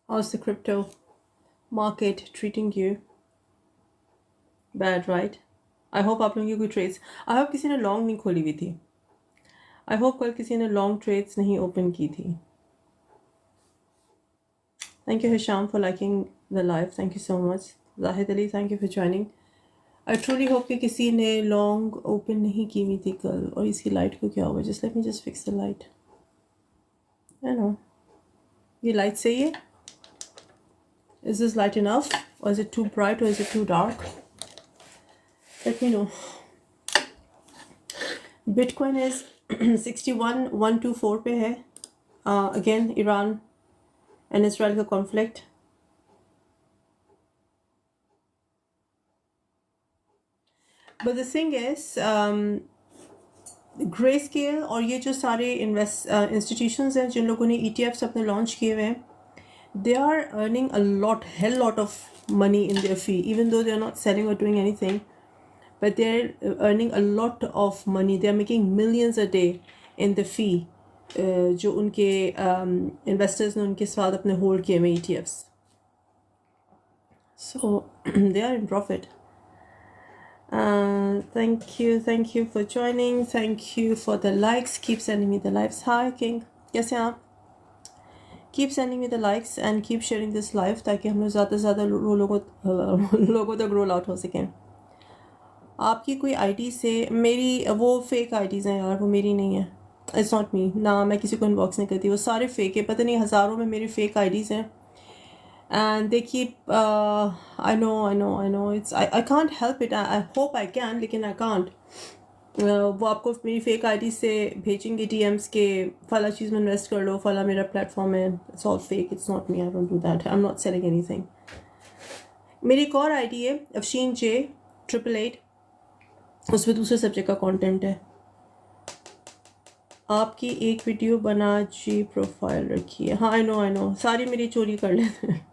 How's the crypto market treating you? Bad, right? I hope आप लोगों की कोई ट्रेड्स, आई होप किसी ने लॉन्ग नहीं खोली हुई थी, आई होप कल किसी ने लॉन्ग ट्रेड्स नहीं ओपन की थी. Thank you Hisham for liking the live, thank you so much. Zahid Ali, thank you for joining. I truly hope कि किसी ने लॉन्ग ओपन नहीं की हुई थी कल. और इसकी लाइट को क्या हुआ? Just let me just fix the light. I know. ये लाइट सही है? Is this light enough? Or is it too bright or is it too dark? Let me know. Bitcoin is 61,124 पे है. Again, Iran and Israel का conflict. But the thing is, Grayscale और ये जो सारे institutions हैं जिन लोगों ने ETFs अपने launch किए हुए हैं, they are earning a hell lot of money in their fee, even though they are not selling or doing anything. But they're earning a lot of money. They're making millions a day in the fee जो उनके investors ने उनके साथ अपने hold किए हुए ETFs. So they are in profit. Thank you for joining. Thank you for the likes. Keep sending me the likes. Hi King, कैसे हैं आप? Keep sending me the likes and keep sharing this live ताकि हम लोग ज़्यादा से ज़्यादा लोगों तक रोल आउट हो सकें. आपकी कोई आईडी से, मेरी वो फेक आईडीज़ हैं यार, वो मेरी नहीं है. इट्स नॉट मी ना, मैं किसी को इनबॉक्स नहीं करती, वो सारे फेक है. पता नहीं हज़ारों में मेरी फेक आईडीज़ हैं. And they keep, I know it's, I can't help it. I hope I can, लेकिन आई कांट. वो आपको मेरी फेक आईडी से भेजेंगे डीएम्स के फला चीज़ में इन्वेस्ट कर लो, फला मेरा प्लेटफॉर्म है. It's all fake. It's not me. I don't do that. I am not selling anything. मेरी एक और आईडी है अफशीन जे 888. उसमें दूसरे सब्जेक्ट का कंटेंट है. आपकी एक वीडियो बना जी प्रोफाइल रखी है. हाँ आई नो सारी मेरी चोरी कर लेते हैं.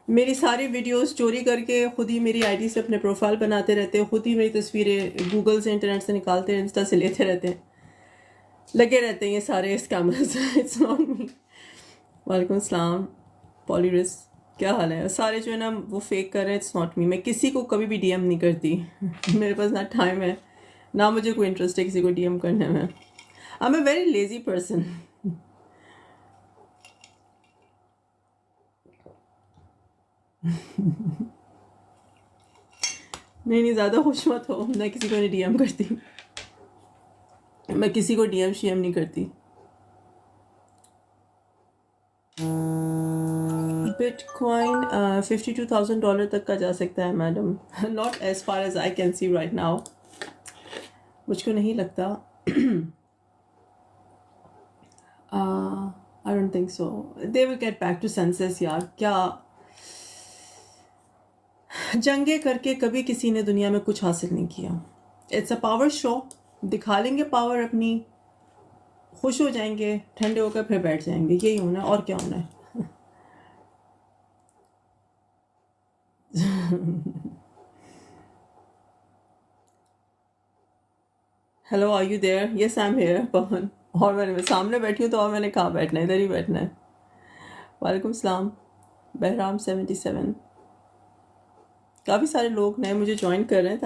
मेरी सारी वीडियोस चोरी करके खुद ही मेरी आईडी से अपने प्रोफाइल बनाते रहते हैं. खुद ही मेरी तस्वीरें गूगल से, इंटरनेट से निकालते हैं, इंस्टा से लेते रहते हैं. लगे रहते हैं ये सारे स्कैमर्स. It's not me. वालेकुम अस्सलाम पॉलीरिस, क्या हाल है? सारे जो है ना वो फेक कर रहे हैं. It's not me. मैं किसी को कभी भी डीएम नहीं करती. मेरे पास ना टाइम है ना मुझे कोई इंटरेस्ट है किसी को डीएम करने में. I am a very lazy person. नहीं ज़्यादा खुश मत हो. मैं किसी को नहीं डीएम करती. मैं किसी को डीएम शीएम नहीं करती. बिटकॉइन $52,000 तक का जा सकता है madam. Not as far as I can see right now. मुझको नहीं लगता. I don't think so. They will get back to senses यार. क्या जंगे करके कभी किसी ने दुनिया में कुछ हासिल नहीं किया. It's a power show. दिखा लेंगे पावर अपनी, खुश हो जाएंगे, ठंडे होकर फिर बैठ जाएंगे. यही होना है और क्या होना है. Hello, are you there? Yes I am here Pawan. और मैंने सामने बैठी हूँ तो और मैंने कहाँ बैठना है, इधर ही बैठना है. वालेकुम सलाम बहराम 77. काफ़ी सारे लोग नए मुझे ज्वाइन कर रहे हैं.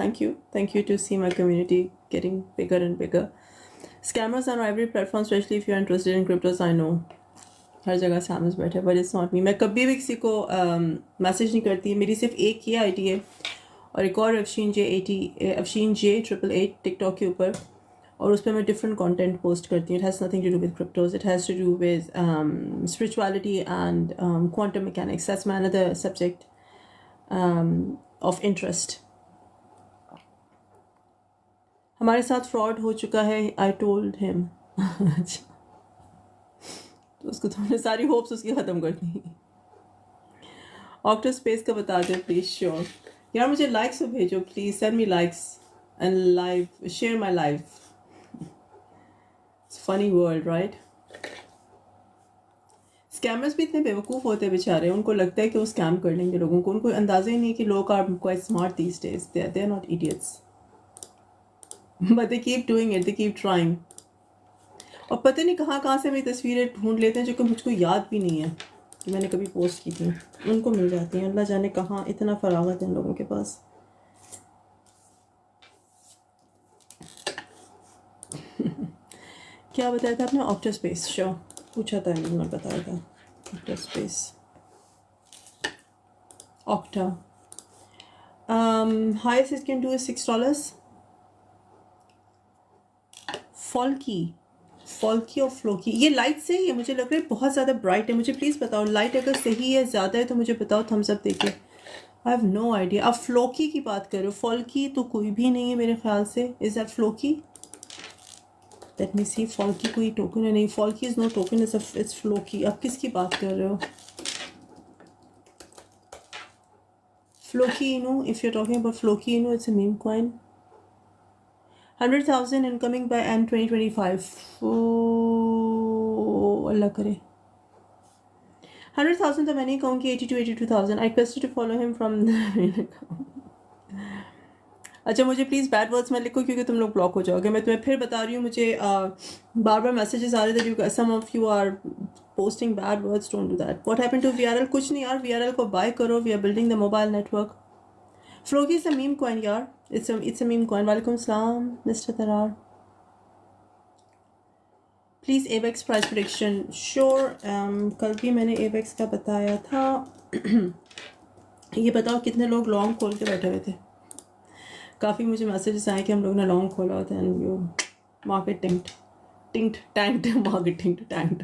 Thank you to see my community getting bigger and bigger. Scammers on every platform, especially if you are interested in cryptos. I know हर जगह स्कैमर्स बैठे, बट इट्स नॉट मी. मैं कभी भी किसी को मैसेज नहीं करती. मेरी सिर्फ एक ही आईडी है और एक और अफशीन जे 888 टिकटॉक के ऊपर. और उस पर मैं डिफरेंट कंटेंट पोस्ट करती हूँ. It has nothing to do with cryptos. It has to do with spirituality and quantum mechanics. That's my another subject of interest. हमारे साथ फ्रॉड हो चुका है. I told him. तो उसको तुमने सारी होप्स उसकी ख़त्म कर दी. ऑक्टर स्पेस का बता दो प्लीज़. श्योर यार, मुझे लाइक्स भेजो please. Send me likes and live, share my live. It's funny world right. Scammers भी इतने बेवकूफ़ होते हैं बेचारे. उनको लगता है कि वो स्कैम कर लेंगे लोगों को. उनको अंदाज़ा ही नहीं कि लोग are quite smart these days. They are not idiots, but they keep doing it. They keep trying. और पता नहीं कहाँ से मेरी तस्वीरें ढूंढ लेते हैं जो कि मुझको याद भी नहीं है. जो मैंने कभी पोस्ट की थी उनको मिल जाती हैं। अल्लाह जाने कहाँ इतना फरागत है इन लोगों के पास। क्या बताया था आपने? ऑक्टा स्पेस, श्योर पूछा था, मैं बताया था octa space, octa. Highest it can do is $6। फॉल्की और फ्लोकी, ये लाइट सही है? मुझे लग रहा है बहुत ज़्यादा ब्राइट है। मुझे प्लीज़ बताओ, लाइट अगर सही है, ज़्यादा है तो मुझे बताओ, थम्स अप देके। I have no idea. आप फ्लोकी की बात कर रहे हो, फॉल्की तो कोई भी नहीं है मेरे ख्याल से। Is that Floki? Let me see. Floki कोई टोकन है? नहीं, Floki is no token, it's Floki. आप किसकी बात कर रहे हो? Floki Inu, if you talking about Floki Inu, it's a meme coin. 100,000 incoming by end 2025। अल्लाह करे। 100,000 तो मैं नहीं कहूँगी, 82,000। I request to follow him from. अच्छा, मुझे प्लीज़ बैड वर्ड्स मत लिखो क्योंकि तुम लोग ब्लॉक हो जाओगे। मैं तुम्हें फिर बता रही हूँ, मुझे बार बार मैसेजेस आ रहे थे, some of you are posting bad words, don't do that. What happened to VRL? कुछ नहीं यार, VRL को बाय करो, we are building the mobile network. Floki is a meme coin यार, इट्स अ मीम कॉइन। वालेकुम सलाम mister Tarar. Please Avax price prediction. Sure, कल भी मैंने एवेक्स का बताया था। ये बताओ कितने लोग लॉन्ग खोल के बैठे हुए थे? काफ़ी मुझे मैसेजेस आए कि हम लोग ने लॉन्ग खोला होता है, and you market tanked marketing tanked.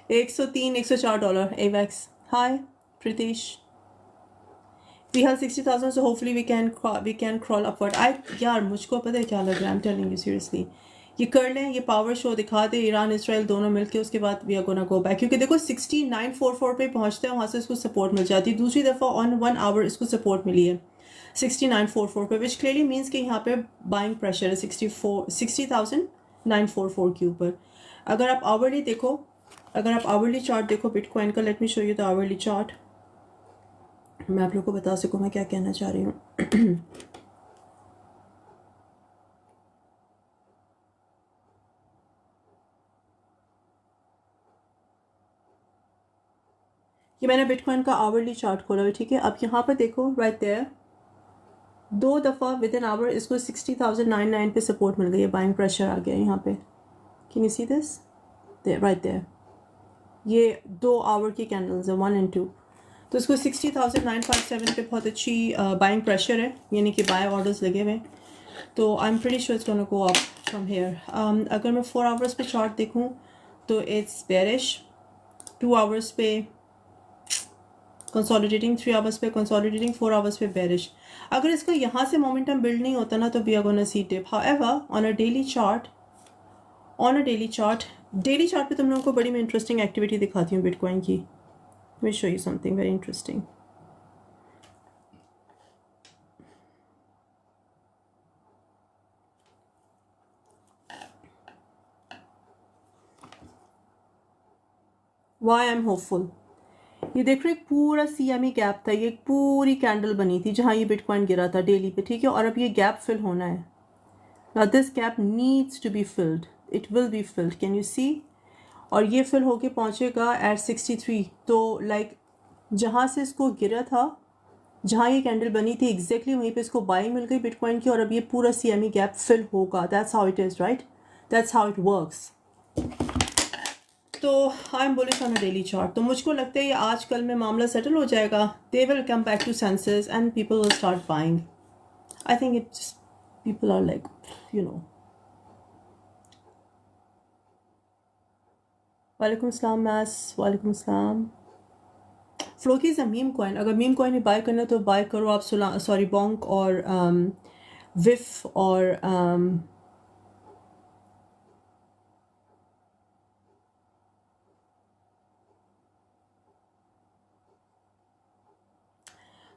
$103 $104 Avax. Hi Pritish. We have 60,000, so hopefully we can crawl upward. यार मुझको पता है क्या लग रहा है, I am telling you seriously, ये कर लें, ये पावर शो दिखा दे ईरान इसराइल दोनों मिलके, उसके बाद we are gonna go back. क्योंकि देखो 6944 पे पहुंचते हैं, वहाँ से इसको सपोर्ट मिल जाती है। दूसरी दफ़ा ऑन 1 आवर इसको सपोर्ट मिली है 6944 पे, विच क्लियरली मीन्स कि यहाँ पे बाइंग प्रेशर है 60,944 के ऊपर। अगर आप आवरली देखो, अगर आप आवरली चार्ट देखो बिटकॉइन का, late me show you the hourly chart, मैं आप लोग को बता सकूँ मैं क्या कहना चाह रही हूँ। ये मैंने बिटकॉइन का आवरली चार्ट खोला हुआ, ठीक है। अब यहाँ पर देखो, राइट देयर, 2 दफ़ा विद इन आवर इसको 60,099 पे सपोर्ट मिल गई है, बाइंग प्रेशर आ गया यहाँ पे। Can you see this? There, right there, ये 2 आवर की कैंडल्स है, 1 and 2। तो इसको 60,957 पे बहुत अच्छी बाइंग प्रेशर है, यानी कि बाय ऑर्डर्स लगे हुए। तो I am pretty sure it's gonna go up from here. अगर मैं 4 आवर्स पे चार्ट देखूँ तो इट्स बेरिश, 2 आवर्स पे कंसोलिडेटिंग, 3 आवर्स पे कंसोलिडेटिंग, 4 आवर्स पे बेरिश। अगर इसका यहाँ से मोमेंटम बिल्ड नहीं होता ना तो we are gonna see dip. However on a daily chart, daily chart पे तुम लोगों को बड़ी मैं इंटरेस्टिंग एक्टिविटी दिखाती हूँ बिटकॉइन की। Let me show you something very interesting. Why I'm hopeful? ये देख रहे, एक पूरा CME गैप था, ये एक पूरी कैंडल बनी थी जहाँ ये बिटकॉइन गिरा था डेली पे, ठीक है। और अब ये गैप फिल होना है। Now this gap needs to be filled. It will be filled. Can you see? और ये फिल होके पहुँचेगा at 63। तो लाइक जहाँ से इसको गिरा था, जहाँ ये कैंडल बनी थी, एग्जैक्टली वहीं पे इसको बाइंग मिल गई बिटकॉइन की, और अब ये पूरा CME गैप फिल होगा। That's how it is, right? That's how it works. तो I am bullish on a daily chart. तो मुझको लगता है ये आज कल में मामला सेटल हो जाएगा। They will come back to senses and people will start buying. I think it's people are like, you know. वालेकुम सलाम मैस, वालेकुम सलाम। Floki is a meme coin. अगर मीम कॉइन में बाय करना है तो बाय करो आप। सॉरी, बॉन्क और विफ और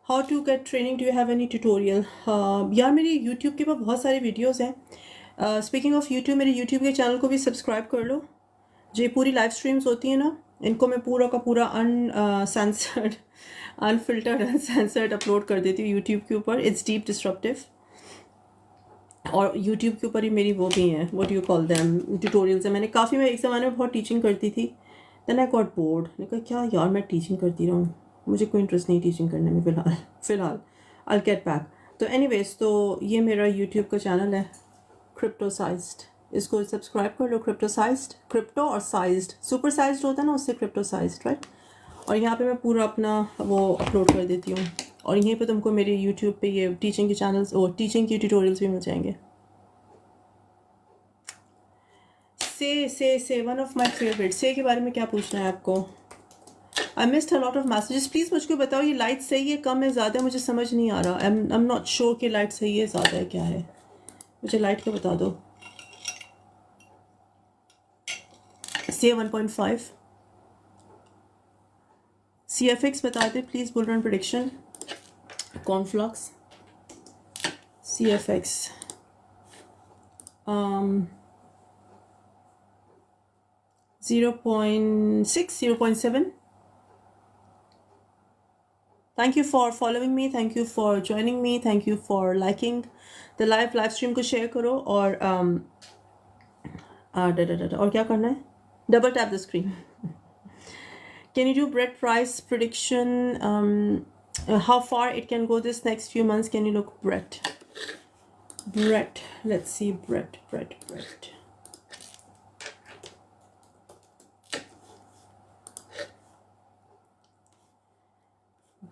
how to get training, do you have any tutorial? यार मेरी यूट्यूब के पास बहुत सारी वीडियोज़ हैं। स्पीकिंग ऑफ यूट्यूब, मेरे यूट्यूब के चैनल को भी सब्सक्राइब कर लो। जो पूरी लाइव स्ट्रीम्स होती हैं ना, इनको मैं पूरा का पूरा अनसेंसर्ड, अनफिल्टर्ड, अनसेंसर्ड अपलोड कर देती हूँ यूट्यूब के ऊपर। It's deep disruptive. और यूट्यूब के ऊपर ही मेरी वो भी हैं, what you call them, tutorials हैं। मैं एक ज़माने में बहुत टीचिंग करती थी, देन आई गॉट बोर्ड, मैंने कहा क्या यार मैं टीचिंग करती रहूँ, मुझे कोई इंटरेस्ट नहीं टीचिंग करने में फ़िलहाल आई गेट बैक। तो एनीवेज, तो ये मेरा यूट्यूब का चैनल है क्रिप्टोसाइज्ड, इसको सब्सक्राइब कर लो। क्रिप्टोसाइज्ड, क्रिप्टो और साइज्ड, सुपर साइज्ड होता है ना, उससे क्रिप्टोसाइज्ड, राइट। और यहाँ पे मैं पूरा अपना वो अपलोड कर देती हूँ, और यहीं पे तुमको मेरे यूट्यूब पे ये टीचिंग के चैनल्स और टीचिंग की ट्यूटोरियल्स भी मिल जाएंगे। से वन ऑफ माई फेवरेट, से के बारे में क्या पूछना है आपको? I missed a lot of messages, please मुझको बताओ ये लाइट सही है, कम है, ज़्यादा है, मुझे समझ नहीं आ रहा। आई एम नॉट श्योर कि लाइट सही है, ज़्यादा है, क्या है, मुझे लाइट का बता दो। से 1.5, CFX बता दे please, bull run prediction, Conflux, CFX 0.6, 0.7. Thank you for following me, thank you for joining me, thank you for liking the live stream को share करो, और और क्या करना है, double tap the screen. Can you do Brett price prediction? How far it can go this next few months? Can you look Brett? Let's see Brett.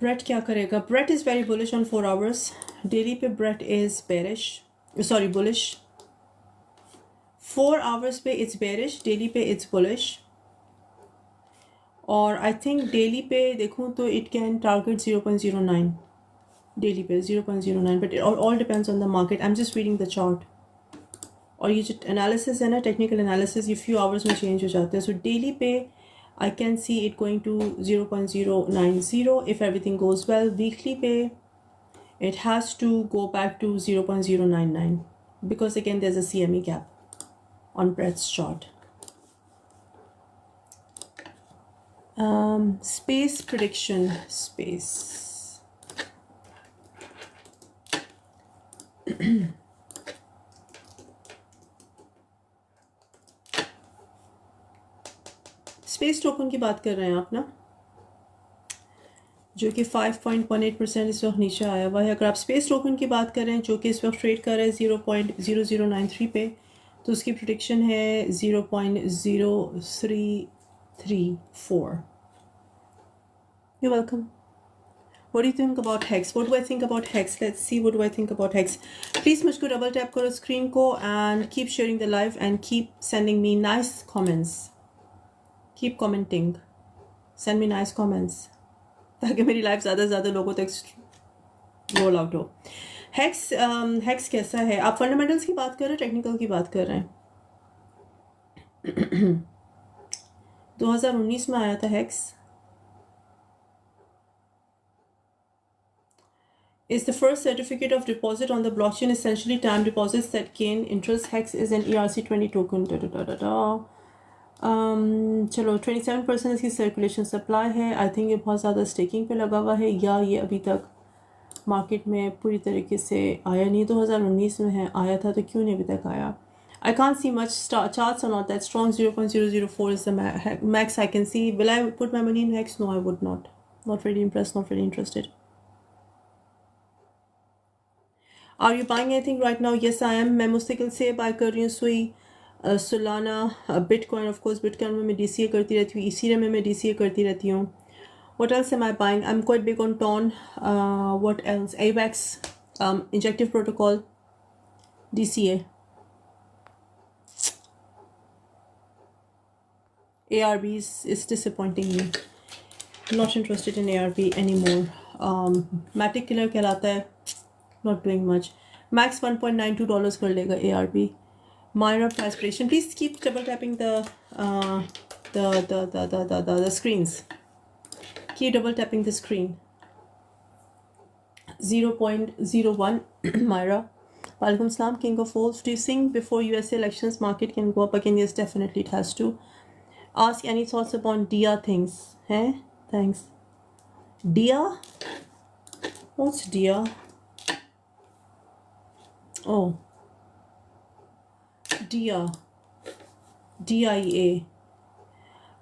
Brett क्या करेगा? Brett is very bullish on 4 hours. Daily पे Brett is bearish. Sorry, bullish. 4 hours पे it's bearish, daily पे it's bullish. और I think daily पे देखूँ तो it can target 0.09. Daily पे 0.09, but it all depends on the market. I'm just reading the chart. और ये जो analysis है ना, technical analysis, ये few hours में change हो जाते हैं. So daily पे I can see it going to 0.090 if everything goes well. Weekly पे it has to go back to 0.099 because again there's a CME gap on Brett's chart. Space prediction, space. Space token की बात कर रहे हैं आप ना, जो कि 5.18% इस वक्त नीचे आया हुआ है। अगर आप स्पेस टोकन की बात कर रहे हैं जो कि इस वक्त ट्रेड कर रहे हैं 0.0093 पे, तो उसकी प्रेडिक्शन है 0.0334। You're welcome. What do you think about Hex? What do I think about Hex? Let's see, what do I think about Hex? Please मुझको डबल टैप करो स्क्रीन को and keep sharing the live and keep sending me nice comments. Keep commenting. Send me nice comments. ताकि मेरी life ज़्यादा से ज़्यादा लोगों तक रोल आउट हो। Hex कैसा है? आप फंडामेंटल्स की बात कर रहे हैं, टेक्निकल की बात कर रहे हैं? 2019 में आया था Hex. Is the first certificate of deposit on the blockchain, essentially time deposits that gain interest. Hex is an ERC20 token. चलो 27% इसकी सर्कुलेशन सप्लाई है। आई थिंक ये बहुत ज़्यादा स्टेकिंग पे लगा हुआ है, या ये अभी तक मार्केट में पूरी तरीके से आया नहीं। 2019 में है, आया था तो क्यों नहीं अभी तक आया? I can't see much. Charts are not that strong. 0.004 is the max I can see. Will I put my money in Hex? No, I would not. Not really impressed, not really interested. Are you buying anything right now? Yes, I am. मैं मुस्तकिल से bye कर रही हूँ सुई, Solana, bitcoin. Of course bitcoin में मैं DCA करती रहती हूँ, इसीलिए में मैं DCA करती रहती हूँ। What else am I buying? I'm quite big on TON. What else? AVAX, injective protocol, DCA. ARB is disappointing me. Not interested in ARB anymore. Matic killer कहलाता है, not doing much. Max $1.92 कर लेगा ARB. Myra aspiration. Please keep double tapping the screens. Keep double tapping the screen. 0.01 Myra. Walaikum Salam, King of Wolves. Do you think before USA elections market can go up again? Yes, definitely it has to. Ask any thoughts upon DIA things. Hey? Thanks. DIA? What's DIA? Oh. DIA.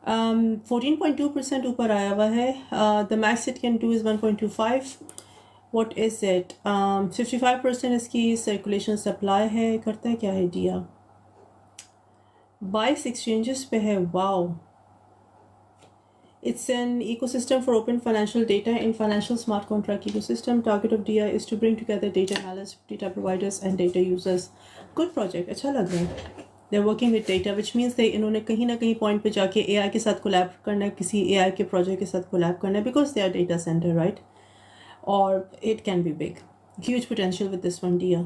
14.2% ऊपर आया हुआ है. The max it can do is 1.25. What is it? 55% इसकी circulation supply है. करता है क्या है दिया? 22 एक्सचेंजेस पे है. Wow. It's an ecosystem for open financial data in financial smart contract ecosystem. Target of DIA is to bring together data analysts, data providers and data users. Good project. अच्छा लग रहा है. They're working with data, which means they इन्होंने कहीं ना कहीं point पे जाके AI के साथ collab करना है, किसी AI के project के साथ collab करना है, because they are data center, right? Or it can be big. Huge potential with this one, DIA.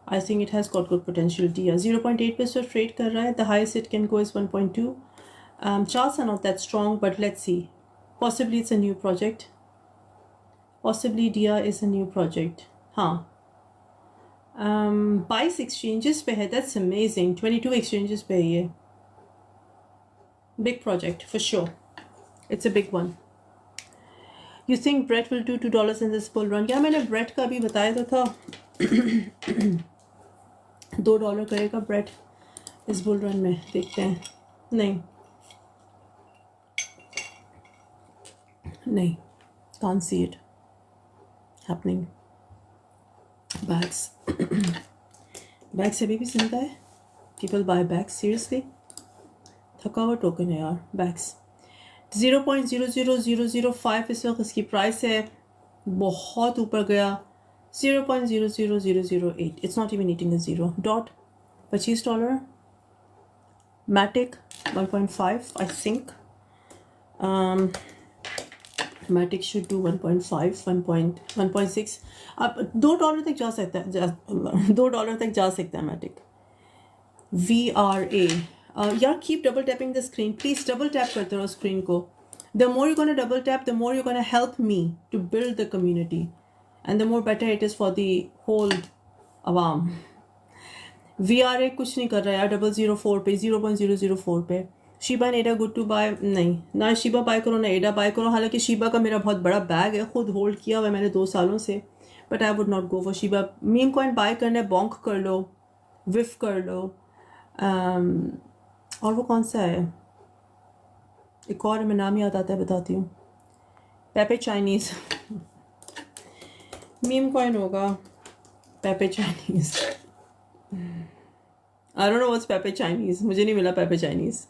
I think it has got good potential. DIA 0.8% trade कर रहा है. The highest it can go is 1.2. Charts are not that strong, but let's see. Possibly it's a new project. Possibly DIA is a new project. Huh. 22 exchanges पे है. That's amazing. 22 exchanges पे है ये. Big project for sure. It's a big one. You think Brett will do $2 in this bull run? Yeah, मैंने Brett का भी बताया तो था. $2 करेगा Brett इस बुल रन में. देखते हैं. नहीं. नहीं. Can't see it happening. Bags. Bags अभी भी सुनता है. People buy bags seriously. थका हुआ टोकन है यार. Bags 0.00005 इस वक्त इसकी प्राइस है. बहुत ऊपर गया. 0.00008. It's not even eating a zero. Dot $25. Matic 1.5 I think. Matic should do 1.5, 1.6. अब $2 तक जा सकता है. $2 तक जा सकता है Matic. VRA. यार keep double tapping the screen. Please double tap करते रहो screen को. The more you're gonna double tap, the more you're gonna help me to build the community, and the more better it is for the whole awam. VRA कुछ नहीं कर रहा है यार. 0.004 पे, 0.004 पे. शीबा एंड एडा गुड टू बाय. नहीं, ना शीबा बाय करो ना एडा बाय करो. हालांकि शीबा का मेरा बहुत बड़ा बैग है, खुद होल्ड किया हुआ है मैंने 2 सालों से. But I would not go for Shiba. Meme coin buy करना है. बॉन्क कर लो, विफ कर लो. और वो कौन सा है, एक और मैं नाम याद आता है बताती हूँ. पेपे चाइनीज़. मीम कॉइन होगा Pepe Chinese. I don't know what's Pepe Chinese. मुझे नहीं मिला Pepe Chinese.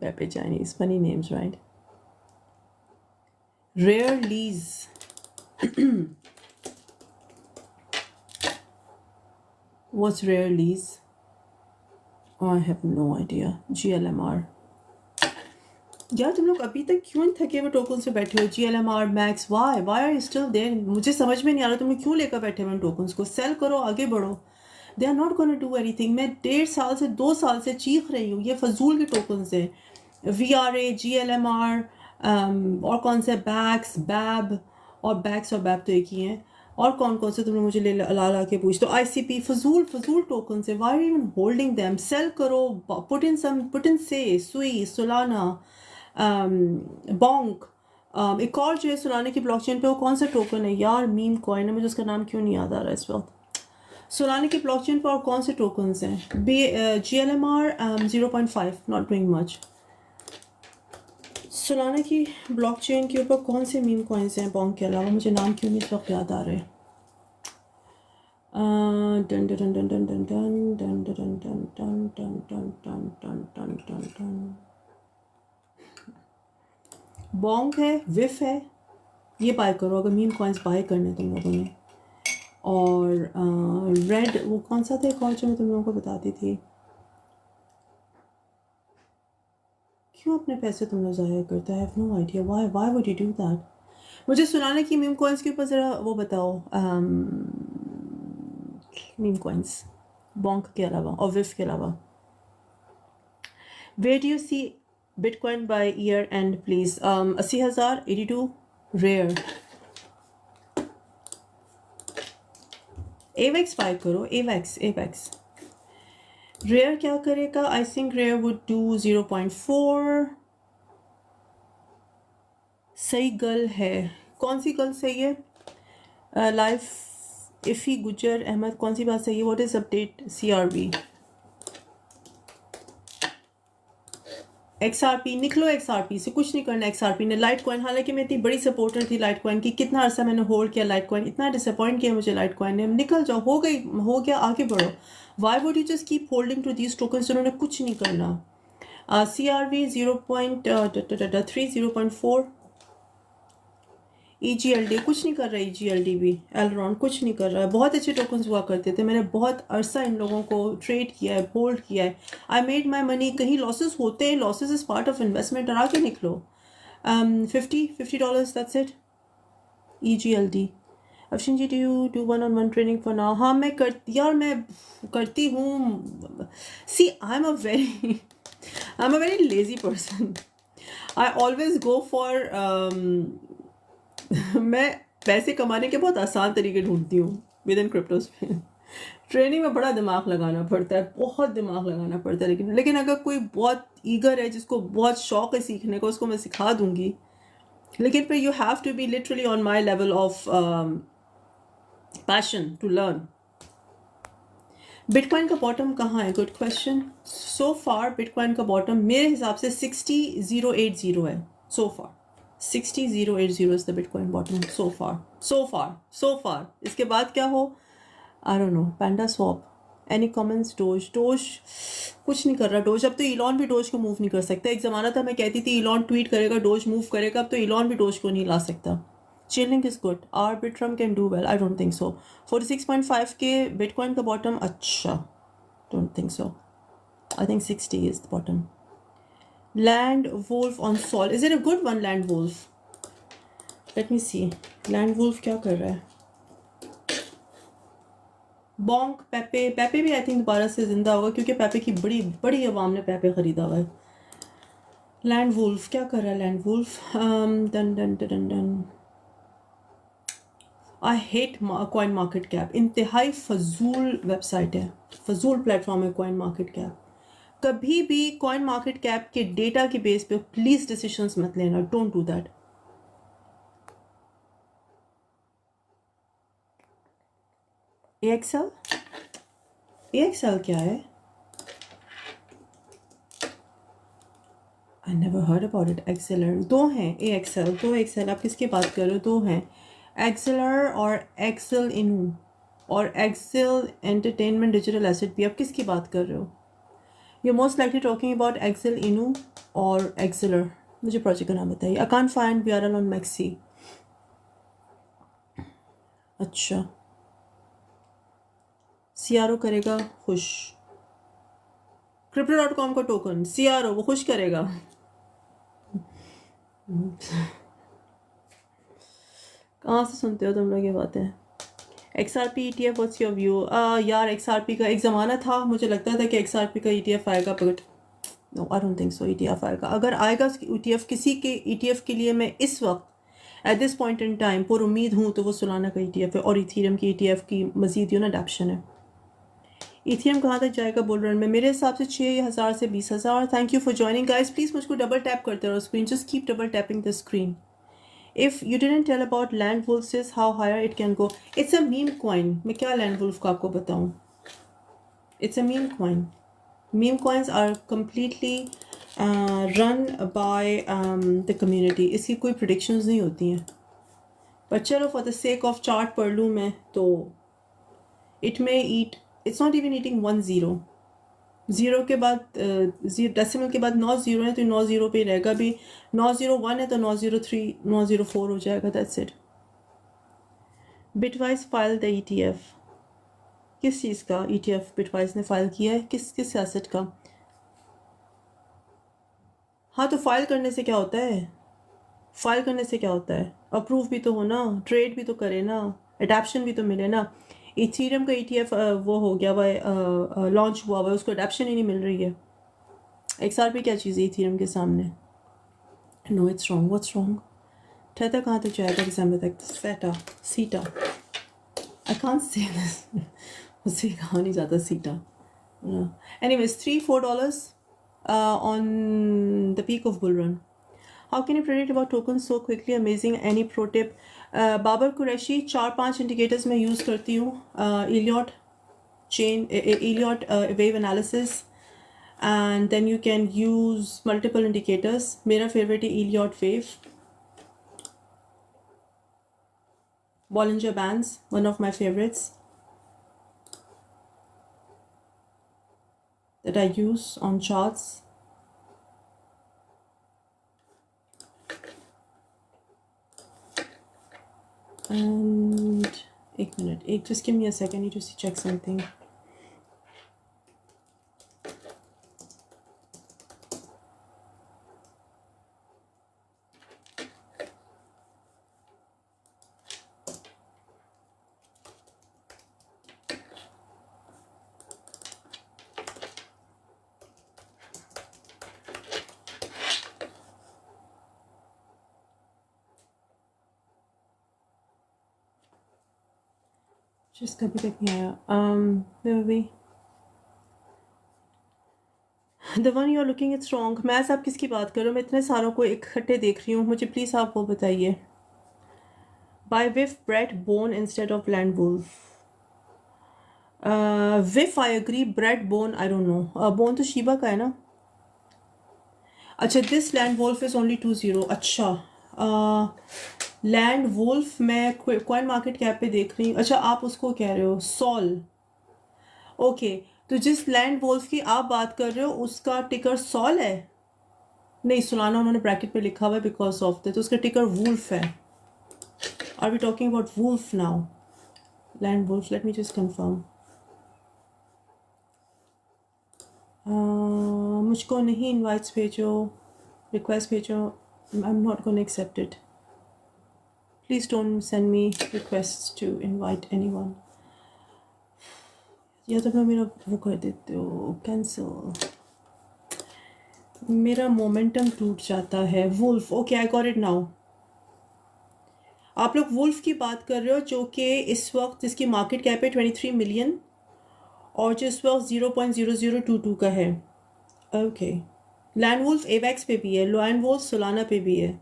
Pepe Chinese, funny names, right? Rare lease. What's rare lease? Oh, I have no idea. GLMR. यार तुम लोग अभी तक क्यों थके हुए टोकन से बैठे हो? GLMR, Max, why are you still there? मुझे समझ में नहीं आ रहा तुम लोग क्यों लेकर बैठे हुए टोकन्स को. सेल करो, आगे बढ़ो. They are not going to do anything. मैं 1.5 साल से 2 साल से चीख रही हूँ ये फजूल के टोकन से. VRA, GLMR, और कौन से बैक्स, बैब. और बैक्स और बैब तो एक ही हैं. और कौन कौन से तुमने मुझे ला के पूछ. तो ICP फजूल टोकन से. Why are you even holding them? Sell करो. Put in Sei Sui, Solana, बॉन्क. एक और जो है सोलाना की ब्लॉकचेन पे वो कौन सा टोकन है यार? मीम कॉइन है. मुझे उसका नाम क्यों नहीं याद आ रहा है इस वक्त. सोलाना की ब्लॉकचेन पर और कौन से टोकन्स हैं? GLMR 0.5 not doing much. Solana की ब्लॉकचेन के ऊपर कौन से मीम कॉइन्स हैं बॉन्क के अलावा? मुझे नाम क्यों नहीं इस वक्त याद आ रहे. Done done done done done done done done done done done done done done done done. Bonk है, विफ है. ये बाय करो अगर मीम कॉइन्स बाय करने तुम लोगों ने. और रेड वो कौन सा था कौन जो मैं तुम लोगों को बताती थी. क्यों अपने पैसे तुम लोग ज़ाया करते हैं? I have no idea why would you do that. मुझे सुनाने की मीम कॉइन्स के ऊपर ज़रा वो बताओ. मीम कॉइन्स बॉन्क के अलावा और विफ के अलावा. Where do you see Bitcoin by year end please? 80,000, 82 rare. AVAX buy करो. AVAX. रेयर क्या करेगा? I think rare would do 0.4. सही गर्ल है. कौन सी गर्ल सही है? लाइफ इफ़ी गुजर अहमद. कौन सी बात सही है? What is update CRB? XRP निकलो, XRP से कुछ नहीं करना। XRP ने लाइट कॉइन, हालांकि मैं इतनी बड़ी सपोर्टर थी लाइट कॉइन की, कितना अर्सा मैंने होल्ड किया लाइट कॉइन, इतना डिसअपॉइंट किया मुझे लाइट कॉइन ने। निकल जाओ, हो गई, हो गया, आगे बढ़ो। Why would you just keep holding to these tokens जिन्होंने कुछ नहीं करना। CRV 0.3 0.4, EGLD कुछ नहीं कर रहा है, EGLD भी, एलरॉन कुछ नहीं कर रहा है। बहुत अच्छे टोकन्स हुआ करते थे, मैंने बहुत अरसा इन लोगों को ट्रेड किया है, होल्ड किया है। I made my money. कहीं लॉसेस होते हैं, losses is part of investment, और आगे निकलो। $50 that's it. EGLD। Afshan ji, do 1-on-1 training for now? हाँ मैं करती हूँ। See I am a very lazy person. I always go for मैं पैसे कमाने के बहुत आसान तरीके ढूंढती हूँ विद इन क्रिप्टोज में। ट्रेनिंग में बड़ा दिमाग लगाना पड़ता है, बहुत दिमाग लगाना पड़ता है, लेकिन अगर कोई बहुत ईगर है, जिसको बहुत शौक है सीखने का, उसको मैं सिखा दूंगी। लेकिन फिर you have to be literally on my level of passion to learn. Bitcoin का बॉटम कहाँ है? Good question. So far Bitcoin का बॉटम मेरे हिसाब से 60,080 है। So far 60,080 is the Bitcoin bottom so far. इसके बाद क्या हो, I don't know. Panda swap, any comments? Doge कुछ नहीं कर रहा डोज। अब तो इलॉन भी डोज को मूव नहीं कर सकता। एक ज़माना था मैं कहती थी इलॉन ट्वीट करेगा डोज मूव करेगा, अब तो इलॉन भी डोज को नहीं ला सकता। Chilling is good, Arbitrum can do well, I don't think so. 46.5 के बिटकॉइन का बॉटम, अच्छा, don't think so. I think 60 is the bottom. Land Wolf on Sol, is it a good one? Land Wolf, let me see. Land Wolf क्या कर रहा है? बॉन्क, पेपे भी I think दोबारा से जिंदा होगा, क्योंकि पेपे की बड़ी बड़ी आवाम ने पेपे खरीदा हुआ है। लैंड वुल्फ क्या कर रहा है? Land Wolf done done done done. I hate coin market cap, इंतहाई फजूल वेबसाइट है, फजूल प्लेटफॉर्म है कॉइन मार्केट कैप। कभी भी कॉइन मार्केट कैप के डेटा के बेस पे प्लीज डिसीजंस मत लेना, डोंट डू दैट। AXL क्या है? I never heard about it. Axelar दो हैं, दो एक्सेल, आप किसकी बात कर रहे हो? दो हैं, एक्सेलर और एक्सेल इनू, और एक्सेल एंटरटेनमेंट डिजिटल एसेट भी। आप किसकी बात कर रहे हो? You most likely talking about Excel Inu और एक्सेलर। मुझे प्रोजेक्ट का नाम बताइए। I can't find VRL on Maxi. अच्छा, CRO करेगा खुश। Crypto.com का टोकन CRO वो खुश करेगा। कहाँ से सुनते हो तुम लोग ये बातें? XRP ETF, what's your view? यार XRP का एक ज़माना था, मुझे लगता था कि XRP का ETF आएगा, but no, I don't think so ETF आएगा। अगर आएगा ETF, किसी के ETF के लिए मैं इस वक्त eight this point in time पर उम्मीद हूँ तो वो सोलाना का ETF है, और इथीरियम की ETF की मजीद ना अडैप्शन है। इथीरियम कहाँ तक जाएगा बुल रन में? मेरे हिसाब से 6,000 से 20,000। Thank you for joining guys. Please मुझको डबल टैप करते रहो screen, just keep double tapping the screen. If you didn't tell about land wolves is how higher it can go. It's a meme coin. मैं क्या land wolf का आपको बताऊँ? It's a meme coin. Meme coins are completely run by the community. इसकी कोई predictions नहीं होती हैं। पर चलो for the sake of chart पढ़ लूँ मैं तो it may eat. It's not even eating 1 0. Zero के बाद डेसिमल के बाद 9 0 है तो 9 0 पे रहेगा भी। 9 0 1 है तो 9 0 3 9 0 4 हो जाएगा। That's it. Bitwise file the ETF। किस चीज़ का ETF बिटवाइज ने फाइल किया है? किस एसेट का? हाँ तो फाइल करने से क्या होता है? फाइल करने से क्या होता है? अप्रूव भी तो हो ना, ट्रेड भी तो करे ना, अडैप्शन भी तो मिले ना। इथीरियम का ETF वो हो गया हुआ, लॉन्च हुआ हुआ, उसको अडैप्शन ही नहीं मिल रही है। XRP क्या चीज़ है इथीरियम के सामने? No it's wrong. What's wrong? ठहता कहाँ तक जाएगा? दिसंबर तक। सीटा आई कांट से दिस। मुझसे कहा नहीं जाता सीटा। Anyways $3-4 on the peak of bull run. How can you predict about tokens so quickly? Amazing. Any pro tip? Babar Qureshi 4-5 indicators मैं यूज़ करती हूँ। Elliott chain, Elliott wave analysis, and then you can use multiple indicators. मेरा favorite है Elliott wave, Bollinger Bands, one of my favorites that I use on charts. And एक minute, just give me a second, I need to check something. Just कभी तक नहीं आया. Maybe the one you are looking at wrong. Maths आप किसकी बात कर रहे हो? मैं इतने सारों को इकट्ठे देख रही हूँ, मुझे प्लीज़ आप वो बताइए. By whiff Brett bone instead of land wolf. Whiff I agree, Brett bone I don't know. Bone तो शीबा का है ना. अच्छा, this land wolf is only 20. अच्छा, लैंड वुल्फ मैं कॉइन मार्केट कैप पे देख रही हूँ. अच्छा, आप उसको कह रहे हो सॉल. ओके, तो जिस लैंड वुल्फ की आप बात कर रहे हो उसका टिकर सॉल है. नहीं, सुलाना उन्होंने ब्रैकेट पे लिखा हुआ है बिकॉज ऑफ द, तो उसका टिकर वुल्फ है. Are we talking about Wolf now? Land Wolf, let me just confirm. मुझको नहीं इनवाइट्स भेजो, रिक्वेस्ट भेजो. I am not gonna accept it. Please don't send me requests to invite anyone. या तो अपना मेरा वो कर देते हो कैंसिल. मेरा मोमेंटम टूट जाता है. Wolf, okay I got it now. आप लोग वुल्फ की बात कर रहे हो जो कि इस वक्त जिसकी मार्केट कैप है 23 मिलियन और जो इस वक्त 0.0022 का है. ओके, लैंड वुल्फ एवेक्स पे भी है, लैंड वुल्फ सोलाना पे भी है.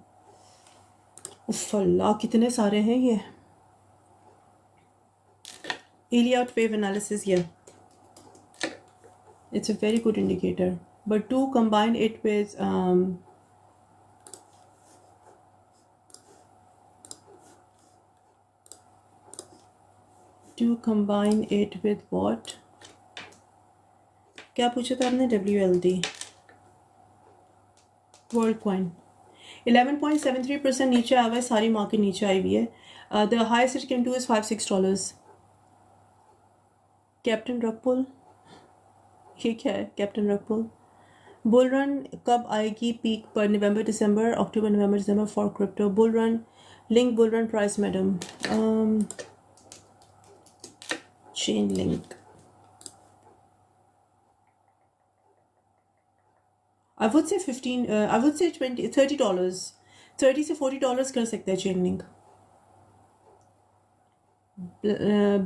उफ अल्लाह, कितने सारे हैं ये. Elliott wave analysis, yeah, it's a very good indicator, but to combine it with what? क्या पूछा था आपने? WLD, वर्ल्ड कॉइन 11.73% नीचे आया हुआ है. सारी मार्केट नीचे आई हुई है. The highest it can do is $5-6. Captain रकपुल, ये क्या है कैप्टन रकपुल? बुल रन कब आएगी पीक पर? November December, October November December for crypto. Bull run link, bull run price madam. Chain link, I would say 15, I would say $30. $30 से $40 कर सकते हैं chain link.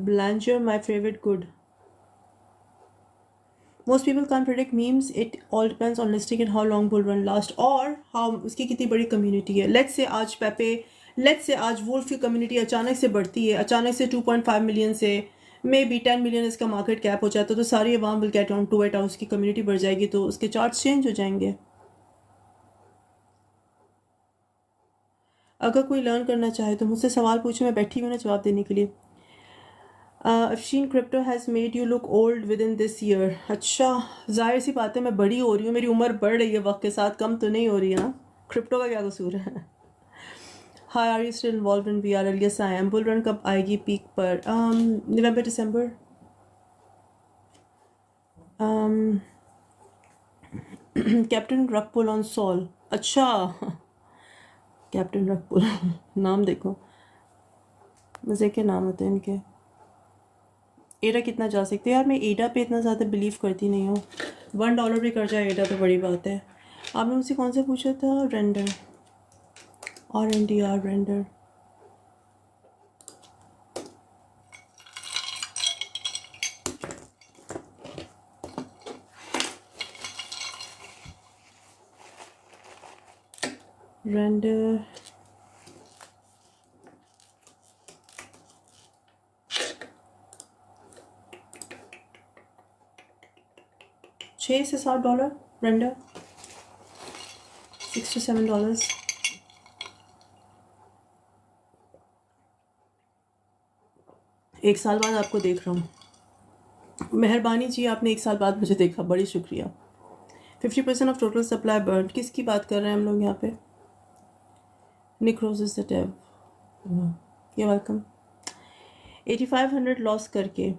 Blanger, my favorite, good. Most people can't predict memes. It all depends on listing and how long bull run last और how उसकी कितनी बड़ी community है. Let's say आज वुल्फ की कम्युनिटी अचानक से बढ़ती है, अचानक से 2.5 मिलियन से मे बी 10 मिलियन इसका मार्केट कैप हो जाता है, तो सारी अवाम will get on to it. उसकी कम्युनिटी बढ़ जाएगी तो उसके चार्ट्स चेंज हो जाएंगे. अगर कोई लर्न करना चाहे तो मुझसे सवाल पूछे, मैं बैठी हूँ ना जवाब देने के लिए. Afsheen, crypto has made you look old with in this year. अच्छा, जाहिर सी बात है मैं बड़ी हो रही हूँ, मेरी उम्र बढ़ रही है वक्त के साथ, कम तो नहीं हो रही है ना. क्रिप्टो का क्या कसूर है? Hi, are you still involve in VRL? Yes I am. Bull run कब आएगी पीक पर? November December. कैप्टन रकपुल ऑन सॉल. अच्छा, कैप्टन रकपुल नाम देखो, मज़े के नाम होते हैं इनके. एडा कितना जा सकते हैं यार? मैं एडा पे इतना ज़्यादा बिलीव करती नहीं हूँ. $1 भी कर जाए एडा तो बड़ी बात है. आपने मुझसे कौन सा पूछा था? Render, RNDR render. रेंडर $6 से $7 रेंडर, $6 to $7। एक साल बाद आपको देख रहा हूँ, मेहरबानी जी, आपने एक साल बाद मुझे देखा, बड़ी शुक्रिया। 50% ऑफ टोटल सप्लाई बर्न, किसकी बात कर रहे हैं हम लोग यहाँ पे? Necrosis the Dave, you welcome. 8500 loss करके,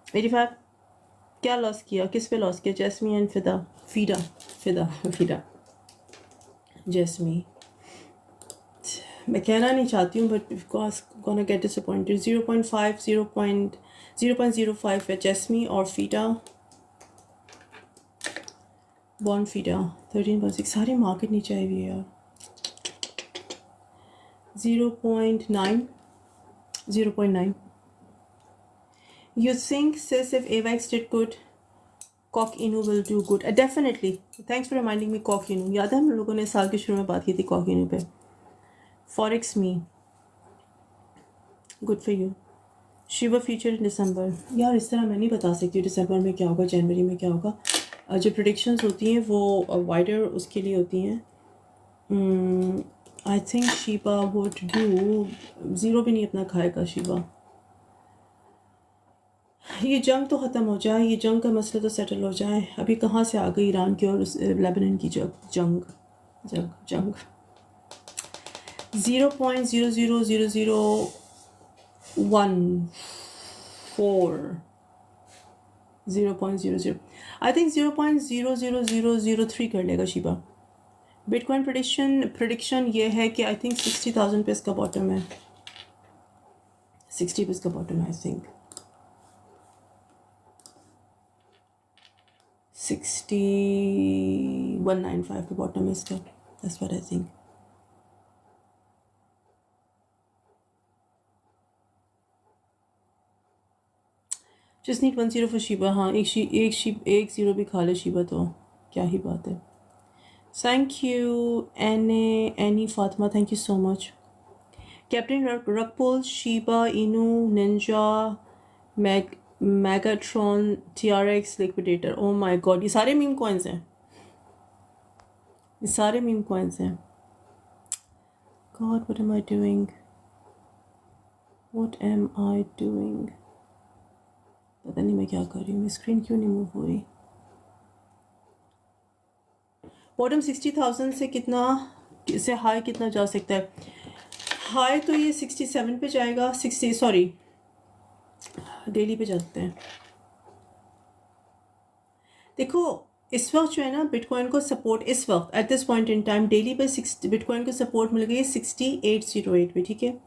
85 क्या लॉस किया, किस पे लॉस किया? जैस्मी एंड फिदा जैस्मी, मैं कहना नहीं चाहती हूँ but because gonna get disappointed. 0.5 0.05 है जैस्मी और फीडा, बॉन्ड फीडा 13.6, सारी मार्केट नीचे आई हुई है यार। 0.9 You think sis if AVAX did good, Kok Inu will do good? Definitely. Thanks for reminding me Kok Inu. याद है हम लोगों ने साल के शुरू में बात की थी Kok Inu पे। Forex me, good for you. Shiba future in December. यार इस तरह मैं नहीं बता सकती हूँ दिसंबर में क्या होगा, जनवरी में क्या होगा। जो प्रेडिक्शंस होती हैं वो वाइडर उसके लिए होती हैं। I think Shiba would do, zero भी नहीं अपना खाएगा शीबा। ये जंग तो ख़त्म हो जाए, ये जंग का मसला तो सेटल हो जाए। अभी कहाँ से आ गई ईरान की और लेबनान की जंग 0.000014, 0.00, आई थिंक 0.00003 कर लेगा शीबा। बिटकॉइन प्रिडिक्शन ये है कि आई थिंक 60,000 पे इसका बॉटम है, 60 पे इसका बॉटम है। आई थिंक 6195 पे बॉटम है इसका, that's what I think. Just need 10 for Shiba. हाँ, एक ज़ीरो भी खा ले शीबा तो क्या ही बात है। Thank you Annie Fatima, thank you so much. Captain रकपोल, Shiba Inu, ninja, Megatron, TRX, liquidator. Oh my god, ये सारे मीम कॉइन्स हैं, ये सारे मीम कॉइन्स हैं। God what am I doing, what am I doing, पता नहीं मैं क्या कर रही हूँ, स्क्रीन क्यों नहीं मूव हो रही। बॉटम 60,000 से कितना, इससे हाई कितना जा सकता है? हाई तो ये 67 पे जाएगा, 60 सॉरी डेली पे जाते हैं। देखो इस वक्त जो है ना बिटकॉइन को सपोर्ट, इस वक्त eight this point in time daily पे बिटकॉइन को सपोर्ट मिल गई है 6808 पे, ठीक है।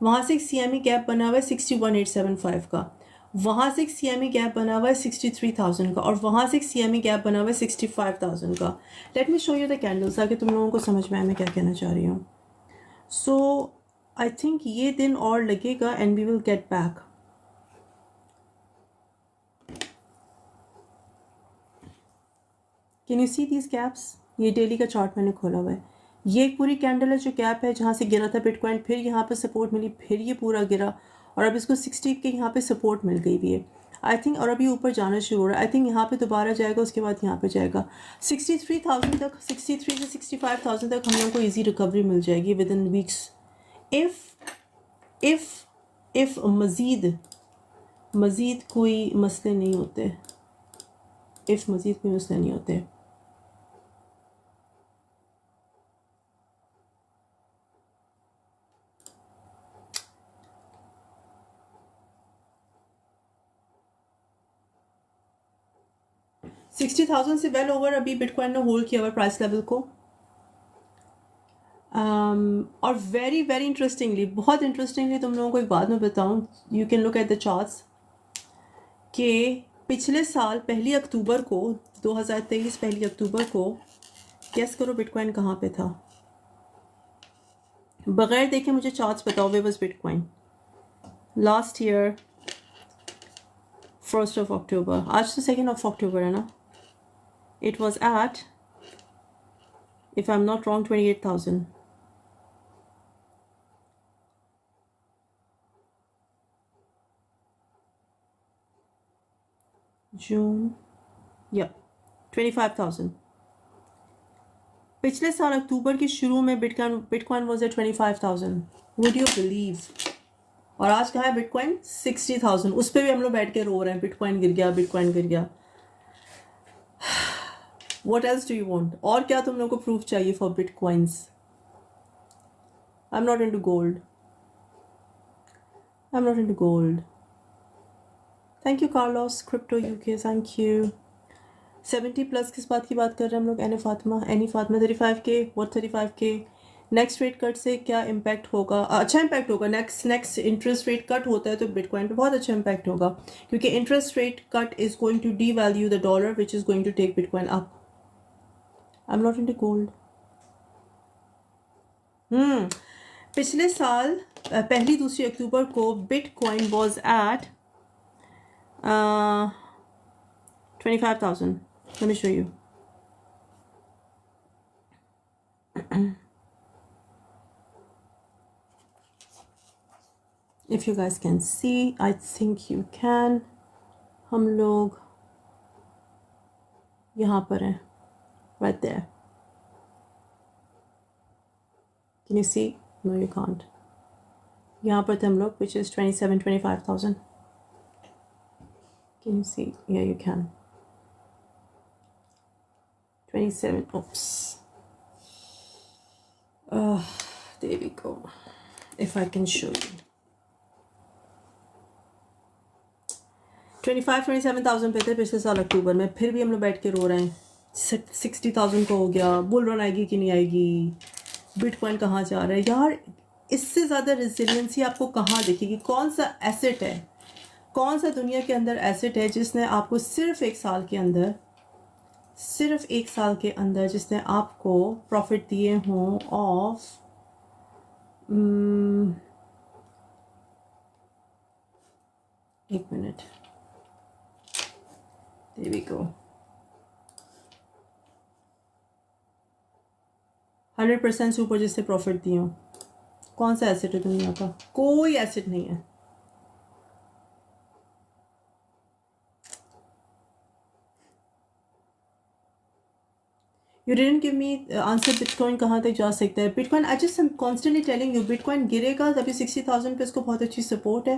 वहाँ से एक सीएमई गैप बना हुआ है 61875 का, वहाँ से एक सीएमई गैप बना हुआ है 63,000 का, और वहाँ से एक सीएमई गैप बना हुआ है 65,000 का। Late me show you the candles ताकि तुम लोगों को समझ में आए मैं क्या कहना चाह रही हूँ। सो आई थिंक ये दिन और लगेगा and we will get back. Can you see these gaps? ये डेली का चार्ट मैंने खोला हुआ है, ये एक पूरी कैंडल है जो गैप है जहाँ से गिरा था बिटकॉइन, फिर यहाँ पे सपोर्ट मिली, फिर ये पूरा गिरा और अब इसको 60 के यहाँ पे सपोर्ट मिल गई भी है आई थिंक, और अभी ऊपर जाना शुरू हो रहा है। आई थिंक यहाँ पे दोबारा जाएगा, उसके बाद यहाँ पे जाएगा 63,000 तक, 63 से 65,000 तक हम लोगों को ईजी रिकवरी मिल जाएगी विद इन वीक्स इफ़ मज़ीद कोई मसले नहीं होते, इफ़ मज़ीद कोई मसले नहीं होते। $60,000 से वेल ओवर अभी बिटकॉइन ने होल्ड किया हुआ प्राइस लेवल को। और वेरी वेरी इंटरेस्टिंगली, बहुत इंटरेस्टिंगली तुम लोगों को एक बात मैं बताऊँ, you can look at the charts कि पिछले साल 1 अक्टूबर को 2023 1 अक्टूबर को गेस करो बिटकॉइन कहाँ पे था? बगैर देखे मुझे चार्ट्स बताओ, वे वाज बिटकॉइन लास्ट ईयर 1 अक्टूबर, आज तो 2 अक्टूबर है ना। It was at, if I'm not wrong, 28,000. June, yeah, 25,000। पिछले साल अक्टूबर के शुरू में bitcoin was at 25,000। Would you believe? और आज कहाँ है बिटकॉइन? 60,000। उस पर भी हम लोग बैठ के रो रहे हैं बिटकॉइन गिर गया, बिटकॉइन गिर गया। What else do you want? और क्या तुम लोगों को प्रूफ चाहिए for bitcoins? I'm not into gold. I'm not into gold. Thank you Carlos, Crypto UK, thank you. 70 plus किस बात की बात कर रहे हैं हम लोग? Any Fatima 35K, what 35K? Next rate cut से क्या इम्पैक्ट होगा? अच्छा इम्पैक्ट होगा। नेक्स्ट इंटरेस्ट रेट कट होता है तो बिटकॉइन पे बहुत अच्छा इम्पैक्ट होगा, क्योंकि interest rate cut is going to devalue the dollar which is going to take bitcoin up. I am not into gold. पिछले साल पहली दूसरी अक्टूबर को bitcoin was at 25,000। Let me show you. If you guys can see, I think you can. हम लोग यहाँ पर हैं, right there. Can you see? No, you can't. यहाँ पर थे हम लोग, which is 25,000. Can you see? Yeah, you can. 27. Oops. There we go. If I can show you. 27,000 पे थे पिछले साल अक्टूबर में, फिर भी हम लोग बैठ के रो रहे हैं 60,000 को हो गया। बुल रन आएगी कि नहीं आएगी? बिटकॉइन कहाँ जा रहा है यार? इससे ज़्यादा रेजिलियंसी आपको कहाँ दिखेगी? कौन सा एसेट है, कौन सा दुनिया के अंदर एसेट है जिसने आपको सिर्फ एक साल के अंदर जिसने आपको प्रॉफिट दिए हों ऑफ एक मिनट, there we go, 100% से ऊपर जिससे प्रॉफिट दिए हों? कौन सा एसेट है दुनिया का? कोई एसेट नहीं है। You didn't give me answer bitcoin कहाँ तक जा सकता है? Bitcoin I just am constantly telling you, bitcoin गिरेगा तभी 60,000 पे इसको बहुत अच्छी सपोर्ट है।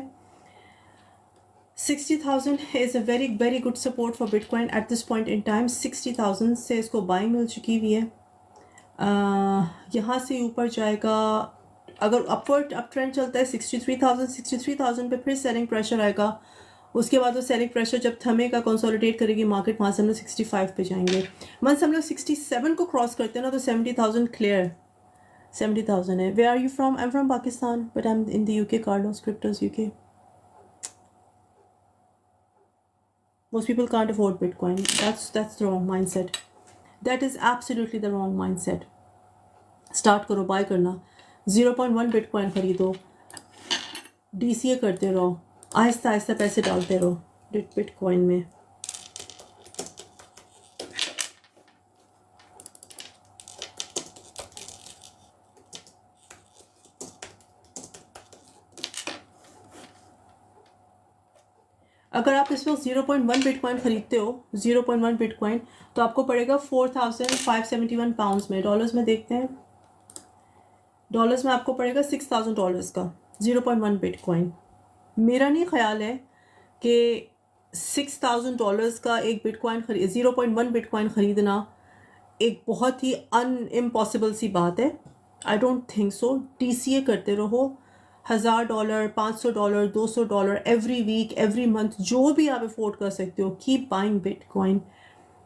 60,000 is a very very good support for Bitcoin at this point in time. 60,000 से इसको बाइंग मिल चुकी हुई है। यहाँ से ऊपर जाएगा, अगर अपवर्ड अप ट्रेंड चलता है 63,000 पे फिर सेलिंग प्रेशर आएगा। उसके बाद वो सेलिंग प्रेशर जब थमेगा, कंसोलिडेट करेगी मार्केट, वहाँ से हम लोग 65 पे जाएंगे। वंस हम लोग 67 को क्रॉस करते हैं ना तो 70,000 क्लियर, 70,000 है। Where are you from? I am from Pakistan but I am in the UK. Carlos cryptos UK. Most people can't afford Bitcoin. That's the wrong mindset. That is absolutely the wrong mindset. Start करो buy करना, 0.1 Bitcoin खरीदो, DCA करते रहो, आहिस्ता आहिस्ता पैसे डालते रहो Bitcoin में। अगर आप इस वक्त 0.1 बिटकॉइन खरीदते हो, 0.1 बिटकॉइन, तो आपको पड़ेगा 4,571 पाउंड्स में। डॉलर्स में देखते हैं, डॉलर्स में आपको पड़ेगा $6,000 का 0.1 बिटकॉइन। मेरा नहीं ख्याल है कि $6,000 का एक बिटकॉइन 0.1 बिटकॉइन खरीदना एक बहुत ही इम्पॉसिबल सी बात है। आई डोंट थिंक सो। DCA करते रहो, $1,000, $500, $200 एवरी वीक, एवरी मंथ, जो भी आप अफोर्ड कर सकते हो। Keep buying bitcoin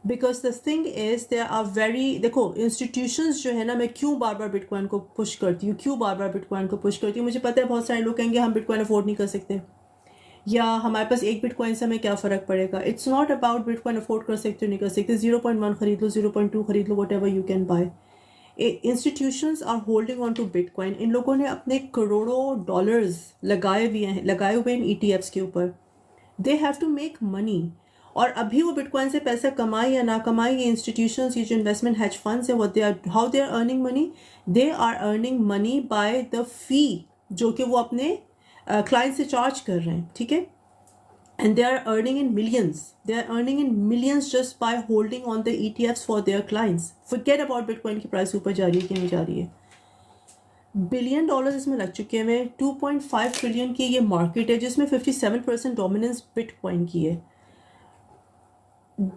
because the thing is they are very, देखो इंस्टीट्यूशंस जो है ना, मैं क्यों बार बार बिटकॉइन को पुश करती हूँ, मुझे पता है बहुत सारे लोग कहेंगे हम बिटकॉइन अफोर्ड नहीं कर सकते, या हमारे पास एक बिटकॉइन से हमें क्या फ़र्क पड़ेगा। It's not about bitcoin afford कर सकते हो नहीं कर सकते। 0.1 खरीद लो, 0.2 खरीद लो, whatever you can buy. Institutions are holding on to bitcoin. इन लोगों ने अपने करोड़ों डॉलर्स लगाए हुए हैं ETFs के ऊपर। They have to make money. और अभी वो बिटकॉइन से पैसा कमाए या ना कमाए, ये इंस्टीट्यूशंस, ये जो इन्वेस्टमेंट हेज फंड्स है, how they are earning money? They are earning money by the fee जो कि वो अपने क्लाइंट से चार्ज कर रहे हैं। ठीक है, and they are earning in millions. They are earning in millions just by holding on the ETFs for their clients. Forget about Bitcoin की प्राइस ऊपर जा रही है कि नहीं जा रही है. $1 billion इसमें लग चुके हैं. 2.5 ट्रिलियन की ये मार्केट है जिसमें 57% डोमिनेंस बिटकॉइन की है.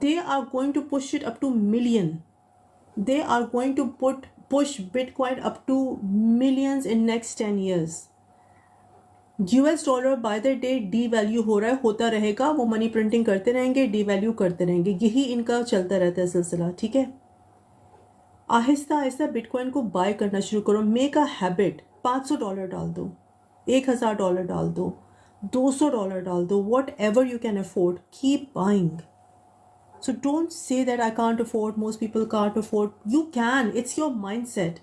They are going to push it up to million. They are going to push Bitcoin up to millions in next 10 years. US dollar by the day D value हो रहा है, होता रहेगा. वो मनी प्रिंटिंग करते रहेंगे, डी वैल्यू करते रहेंगे. यही इनका चलता रहता है सिलसिला. ठीक है, आहिस्ता आहिस्ता बिटकॉइन को बाय करना शुरू करो. Make a habit. $500 डाल दो, $1000 डाल दो, $200 डाल दो. What ever you can afford, keep buying. So don't say that I can't afford, most people can't afford. You can. It's your mindset.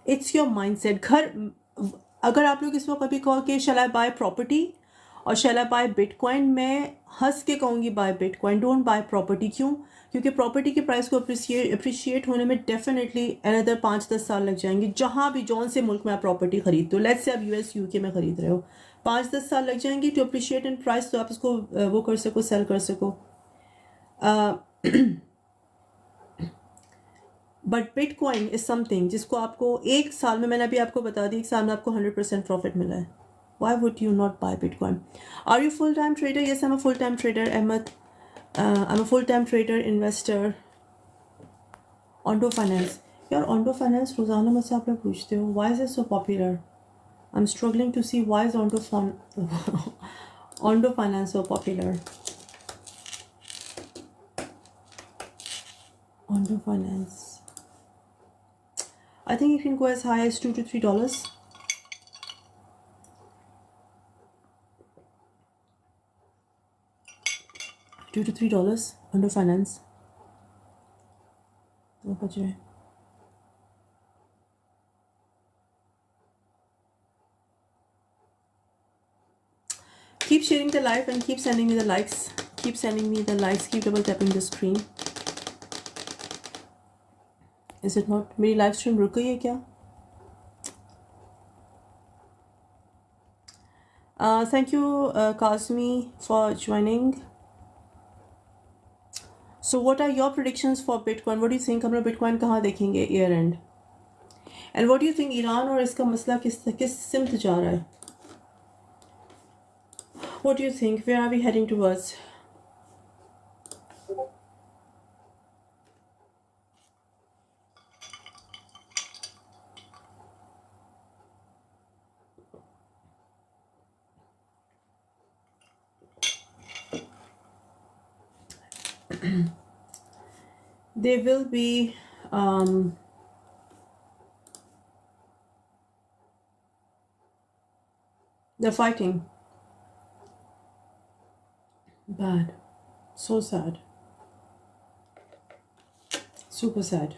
It's your mindset. घर अगर आप लोग इसमें कभी कहो कि shall I buy property और shall I buy bitcoin, मैं हंस के कहूँगी buy bitcoin, don't buy property. क्यों? क्योंकि प्रॉपर्टी की प्राइस को अप्रिशिएट होने में डेफिनेटली अनदर 5-10 साल लग जाएंगे. जहाँ भी जौन से मुल्क में आप प्रॉपर्टी खरीदते हो, लेट्स से आप US UK में खरीद रहे हो, 5-10 साल लग जाएंगे टू अप्रिशिएट इन प्राइस, तो आप इसको वो कर सको, सेल कर सको. बट बिटकॉइन इज समथिंग जिसको आपको एक साल में, मैंने अभी आपको बता दी, एक साल में आपको 100% प्रॉफिट मिला है. Why would you not buy bitcoin? Are you full time trader? Yes, I am a full time trader. Ahmed, I am a full time trader, investor. Ondo Finance. यार ऑन्डो फाइनेंस रोजाना मुझसे आप लोग पूछते हो, why is it so popular? I am struggling to see why is Ondo Finance so popular. Ondo Finance. I think it can go as high as $2 to $3. $2 to $3 Ondo Finance. Keep sharing the live and keep sending me the likes. Keep sending me the likes. Keep double tapping the screen. Is it not? मेरी live stream रुक गई है क्या? Thank you, Kazmi, for joining. So what are your predictions for Bitcoin? What do you think? हम लोग Bitcoin कहाँ देखेंगे year end? And what do you think? Iran और इसका मसला किस सिमत जा रहा है? What do you think? Where are we heading towards? There will be they're fighting. Bad. So sad. Super sad.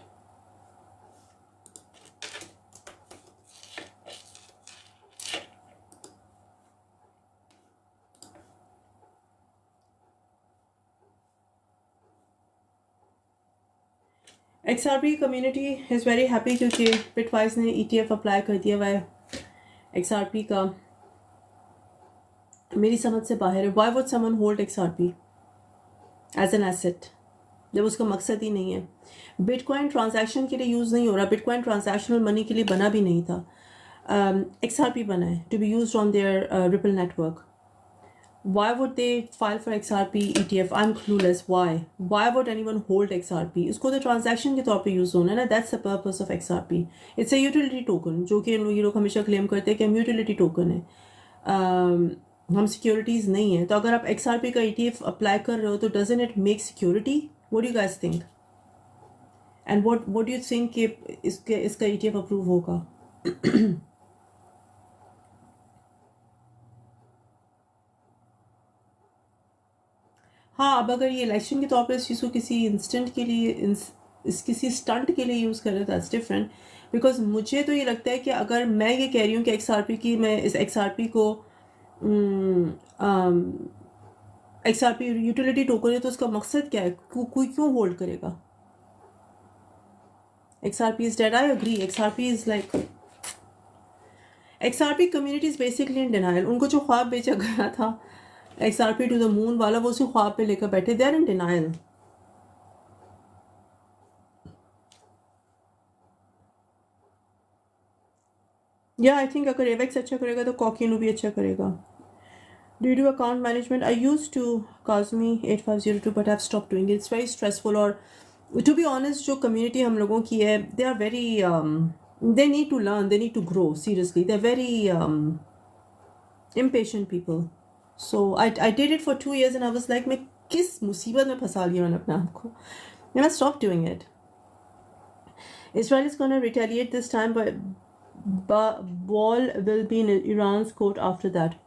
XRP community is very happy क्योंकि bitwise ने ETF अप्लाई कर दिया हुआ है. XRP का मेरी समझ से बाहर है. Why would someone hold XRP as an asset जब उसका मकसद ही नहीं है? बिटकॉइन ट्रांजैक्शन के लिए यूज़ नहीं हो रहा. बिटकॉइन ट्रांजैक्शनल मनी के लिए बना भी नहीं था. XRP बना है to be used on their Ripple network. Why would they file for XRP ETF? I'm clueless. Why would anyone hold XRP? इसको तो ट्रांजैक्शन के तौर पे यूज़ होना है ना. That's the purpose of XRP. It's a utility token, जो कि ये लोग हमेशा क्लेम करते हैं कि हम यूटिलिटी टोकन है, हम सिक्योरिटीज़ नहीं है. तो अगर आप XRP का ETF अप्लाई कर रहे हो तो doesn't it make security? What do you guys think? And what do you think कि इसका ETF अप्रूव होगा? हाँ, अब अगर ये इलेक्शन के तौर पर इस चीज़ को किसी इंस्टेंट के लिए किसी स्टंट के लिए यूज़ कर रहे हैं, दैट्स डिफरेंट. बिकॉज मुझे तो ये लगता है कि अगर मैं ये कह रही हूँ कि XRP की, मैं इस XRP को XRP यूटिलिटी टोकन है, तो उसका मकसद क्या है? कोई क्यों होल्ड करेगा? XRP is dead. I agree. XRP is like XRP community is basically in denial. उनको जो ख्वाब बेचा गया था XRP to the moon वाला वो उसी ख्वाब पे लेकर बैठे, they are in denial. Yeah, I think अगर AVEX अच्छा करेगा तो Coquino भी अच्छा करेगा. Do you do account management? I used to, Kazmi 8502, but I've stopped doing it. It's very stressful. और to be honest, जो community हम लोगों की है, they are very they need to learn, they need to grow. Seriously, they're very impatient people. So I did it for 2 years and I was like, मैं किस मुसीबत में फंसा लिया मैंने अपने आप को. And I stopped doing it. Israel is going to retaliate this time, but wall will be in Iran's court after that.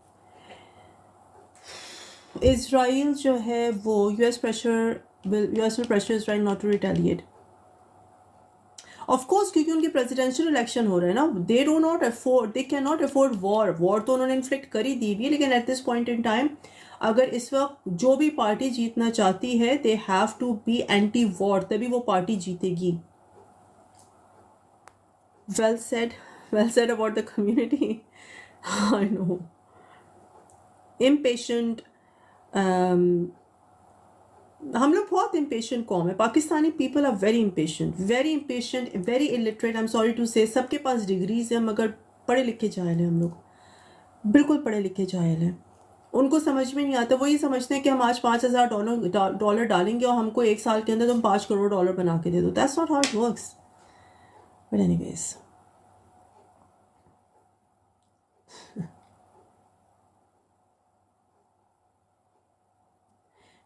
Israel जो है वो US will pressure Israel not to retaliate. Of course, क्योंकि उनकी presidential election हो रहा है ना, they cannot afford war तो उन्होंने inflict कर ही दी भी, लेकिन at this point in time अगर इस वक्त जो भी पार्टी जीतना चाहती है they have to be anti-war, तभी वो पार्टी जीतेगी. Well said about the community. I know. Impatient. हम लोग बहुत impatient कौम है. Pakistani people are very impatient, very illiterate. I'm sorry to say, सबके पास डिग्रीज हैं मगर पढ़े लिखे जाहिल हैं हम लोग, बिल्कुल पढ़े लिखे जाहिल हैं. उनको समझ में नहीं आता. वो ये समझते हैं कि हम आज $5,000 डालेंगे और हमको 1 साल के अंदर तुम $5 करोड़ बना के दे दो. That's not how it works. But anyways.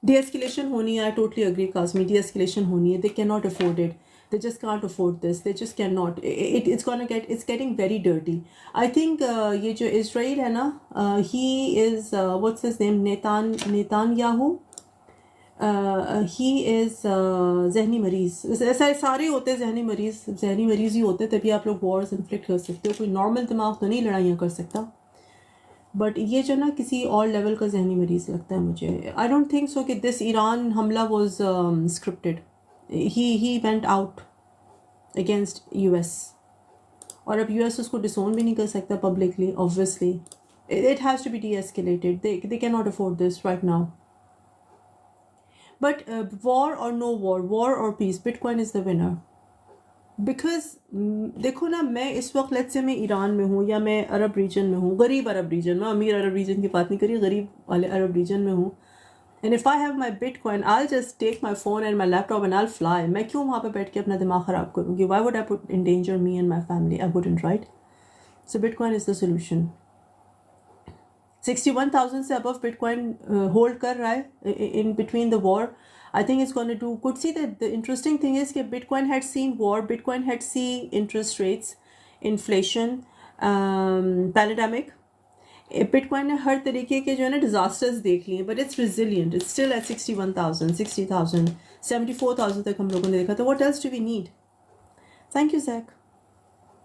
De-escalation होनी है. I totally agree, Kazmi. De-escalation होनी है. They cannot afford it. They just can't afford this. They just cannot. It's getting very dirty. I think ये जो Israel है ना, he is what's his name, Netanyahu. He is जहनी मरीज. ऐसा सारे होते हैं जहनी मरीज ही होते हैं, तभी आप लोग wars inflict कर सकते हो. कोई नॉर्मल दिमाग तो नहीं लड़ाइयाँ कर सकता. बट ये जो ना किसी और लेवल का जहनी मरीज़ लगता है मुझे. आई डोंट थिंक सो कि दिस ईरान हमला was scripted. He went out against US और अब US उसको डिसोन भी नहीं कर सकता publicly. Obviously it has to be de-escalated. They cannot afford this right now. But war or no war or peace, Bitcoin is the winner. Because देखो ना, मैं इस वक्त लेट्स से मैं ईरान में हूँ या मैं अरब रीजन में हूँ, गरीब अरब रीजन में, अमीर अरब रीजन की बात नहीं करी, गरीब वाले अरब रीजन में हूँ. And if I have my bitcoin I will just take my phone and my laptop and I will fly. मैं क्यों वहाँ पे बैठ के अपना दिमाग ख़राब करूँगी? Why would I put in danger me and my family? I wouldn't, right? So bitcoin is the solution. 61,000 से अबव बिटकॉइन होल्ड कर रहा है in between the war. I think it's going to do good. See, the interesting thing is that Bitcoin had seen war, Bitcoin had seen interest rates, inflation, pandemic. Bitcoin ने हर तरीके के जो है ना disasters देख लिए, but it's resilient. It's still at 61,000, 60,000, 74,000 तक हम लोगों ने देखा. तो what else do we need? Thank you, Zach.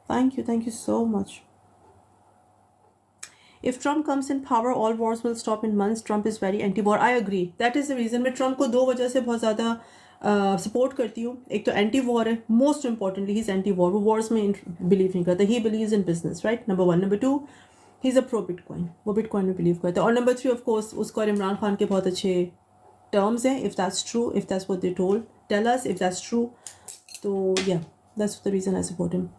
Thank you so much. If Trump comes in power, all wars will stop in months. Trump is very anti-war. I agree. That is the reason मैं Trump को 2 वजह से बहुत ज़्यादा support करती हूँ. एक तो anti-war है. Most importantly, he's anti-war. वो wars में बिलीव नहीं करता. He believes in business, right? Number 1. Number 2, he's a pro-Bitcoin. वो Bitcoin में बिलीव करता है. और Number 3, of course, उसको और इमरान खान के बहुत अच्छे terms हैं. If that's true, if that's what they tell us, if that's true, तो yeah, that's the reason I support him.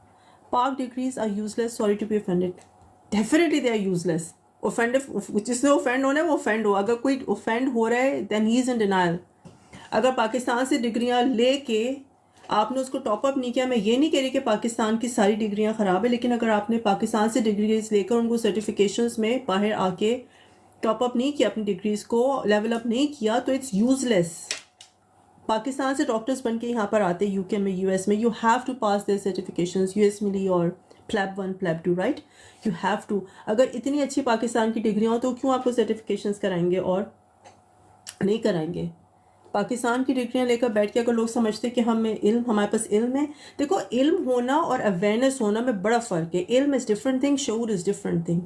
Park degrees are useless. Sorry to be offended. Definitely they are useless. जिसने offend होना है वो offend हो. अगर कोई offend हो रहा है then he is in denial. अगर पाकिस्तान से डिग्रियां लेके आपने उसको टॉप अप नहीं किया, मैं ये नहीं कह रही कि पाकिस्तान की सारी डिग्रियां ख़राब है, लेकिन अगर आपने पाकिस्तान से डिग्रीज लेकर उनको सर्टिफिकेशंस में बाहर आके टॉप अप नहीं किया, अपनी डिग्रीज को लेवल अप नहीं किया, तो इट्स यूजलेस. पाकिस्तान से डॉक्टर्स बन के यहाँ पर आते हैं UK में, US में. You have to pass their certifications. US MLE और PLAB 1 PLAB 2, right? You have to. अगर इतनी अच्छी पाकिस्तान की डिग्रियाँ हो तो क्यों आपको सर्टिफिकेशंस कराएंगे और नहीं कराएंगे? पाकिस्तान की डिग्रियाँ लेकर बैठ के अगर लोग समझते कि हमारे पास इल्म है. देखो, इल्म होना और अवेयरनेस होना में बड़ा फ़र्क है. इल्म इज़ डिफरेंट थिंग, शऊर इज़ डिफरेंट थिंग.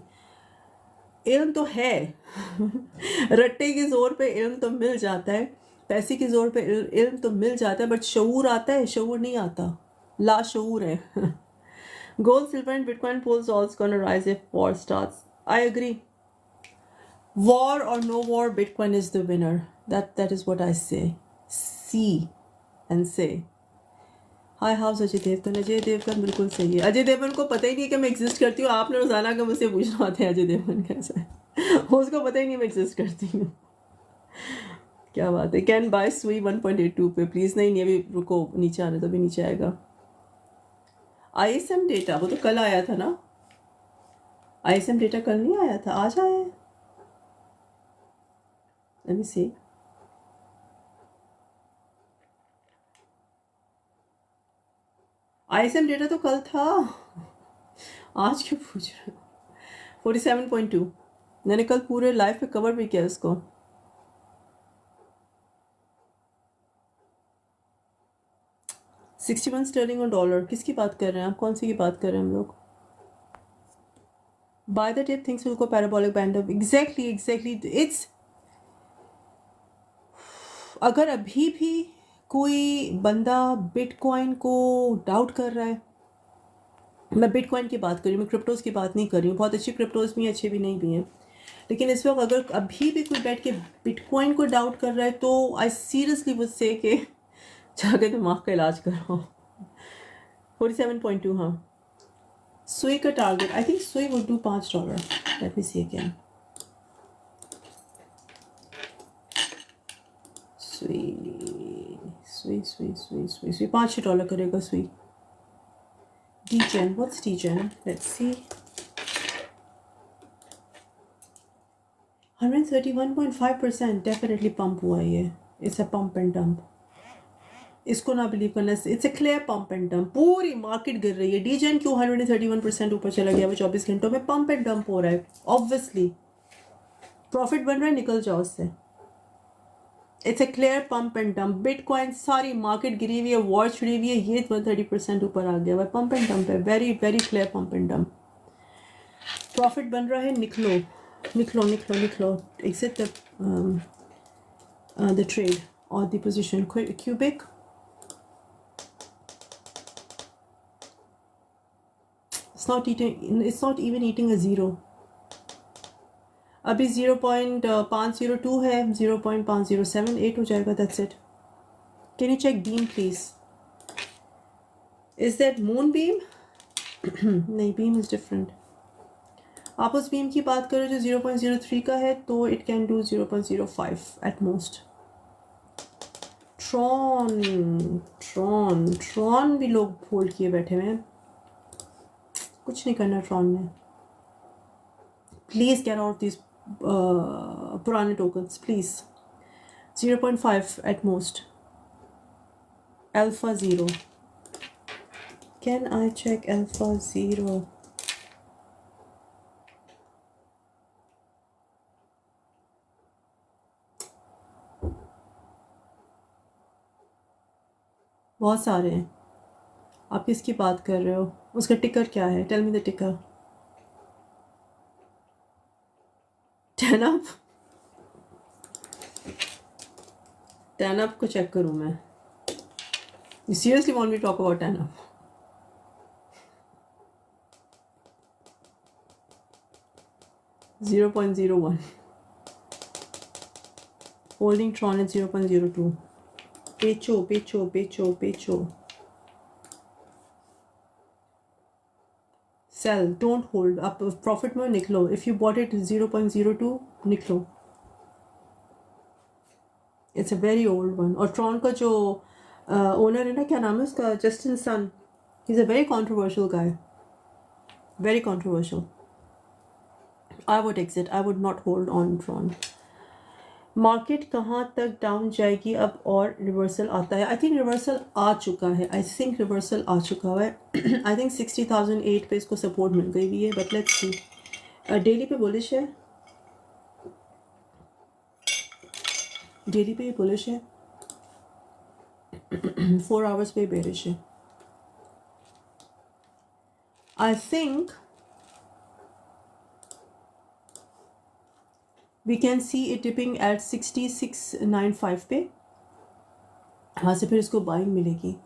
इल्म तो है रट्टे के ज़ोर पे इल्म तो मिल जाता है, पैसे के ज़ोर पे इल्म तो मिल जाता है, बट शऊर आता है? शऊर नहीं आता, लाशऊर है. Gold, silver and Bitcoin pools also going to rise if war starts. I agree. War or no war, Bitcoin is the winner. That is what I say. See and say. Hi how's Ajay Devgn. Ajay Devgn बिल्कुल सही है। अजय देवगन को पता ही नहीं है कि मैं exist करती हूँ। आपने रोजाना का मुझसे पूछना होता है अजय देवगन कैसा है। उसको पता ही नहीं मैं एग्जिस्ट करती हूँ। क्या बात है। कैन बाय सुई 1.82 पे प्लीज़। नहीं अभी रुको, नीचे आने तो भी नीचे आएगा। ISM डेटा वो तो कल आया था ना। ISM डेटा कल नहीं आया था, आज आया है। लेट मी सी। ISM डेटा तो कल था, आज क्यों पूछ रहे हो। 47.2 मैंने कल पूरे लाइफ पे कवर भी किया इसको। $61 स्टर्लिंग और डॉलर। किसकी बात कर रहे हैं आप, कौन सी की बात कर रहे हैं हम लोग। By the tip things will go parabolic band up. Exactly it's. अगर अभी भी कोई बंदा बिटकॉइन को डाउट कर रहा है, मैं बिटकॉइन की बात कर रही हूँ, मैं क्रिप्टोज़ की बात नहीं कर रही हूँ। बहुत अच्छी क्रिप्टोज़ भी हैं, अच्छी भी नहीं भी हैं, लेकिन इस वक्त अगर अभी भी कोई बैठ के बिटकॉइन को डाउट कर रहा है तो आई सीरियसली वुड से कि जाके दिमाग का इलाज करो। 47.2 हाँ। सुई का target I think Sui would do $5। Let me see again. Sui $5 करेगा सुई। Degen, what's Degen? Let's see. 131.5% definitely pump हुआ है ये। It's a pump and dump. इसको ना बिलीव करना। It's a clear pump and dump. पूरी मार्केट गिर रही है। Degen क्यों 131% ऊपर चला गया वो 24 घंटों में। पंप एंड डंप हो रहा है। ऑब्वियसली प्रॉफिट बन रहा है, निकल जाओ उससे। It's a clear pump and dump. Bitcoin सारी मार्केट गिरी हुई है, वॉर छिड़ी हुई है, ये 130% ऊपर आ गया। वह पंप एंड डंप है, very very clear pump and dump. Profit बन रहा है, निकलो निकलो निकलो निकलो। एग्जिट द ट्रेड और the position. Cubic it's not even eating a zero. अभी 0.502 है, 0.5078 हो जाएगा। That's it. Can you check beam please? Is that moon beam? नहीं, beam is different. आप उस beam की बात करो जो 0.03 का है तो it can do 0.05 at most. Tron भी लोग होल्ड किए बैठे हुए हैं। कुछ नहीं करना ट्रॉन में। प्लीज गेट आउट दिस पुराने tokens please. 0.5 at most. Alpha 0। Can I check alpha 0? बहुत सारे हैं। आप किसकी बात कर रहे हो? उसका टिकर क्या है? टेल मी द टिकर। टैनअप को चेक करूं मैं? You seriously want me to talk about TANAP? $0.01. Holding Tron at 0.02. बेचो। Sell, don't hold. आप प्रॉफिट में निकलो। If you bought it 0.02, निकलो। It's a very old one. और Tron का जो ओनर है ना, क्या नाम है उसका? Justin Sun. He's a very controversial guy. Very controversial. I would exit. I would not hold on Tron. Market कहाँ तक डाउन जाएगी अब और रिवर्सल आता है? आई थिंक रिवर्सल आ चुका है। आई थिंक 60,008 पे इसको सपोर्ट मिल गई हुई है, बट लेट्स सी। डेली पे बुलिश है, डेली पे बुलिश है, 4 आवर्स पे बेरिश है। I think we can see it dipping at 66.95 पे। वहाँ से फिर इसको बाइंग मिलेगी।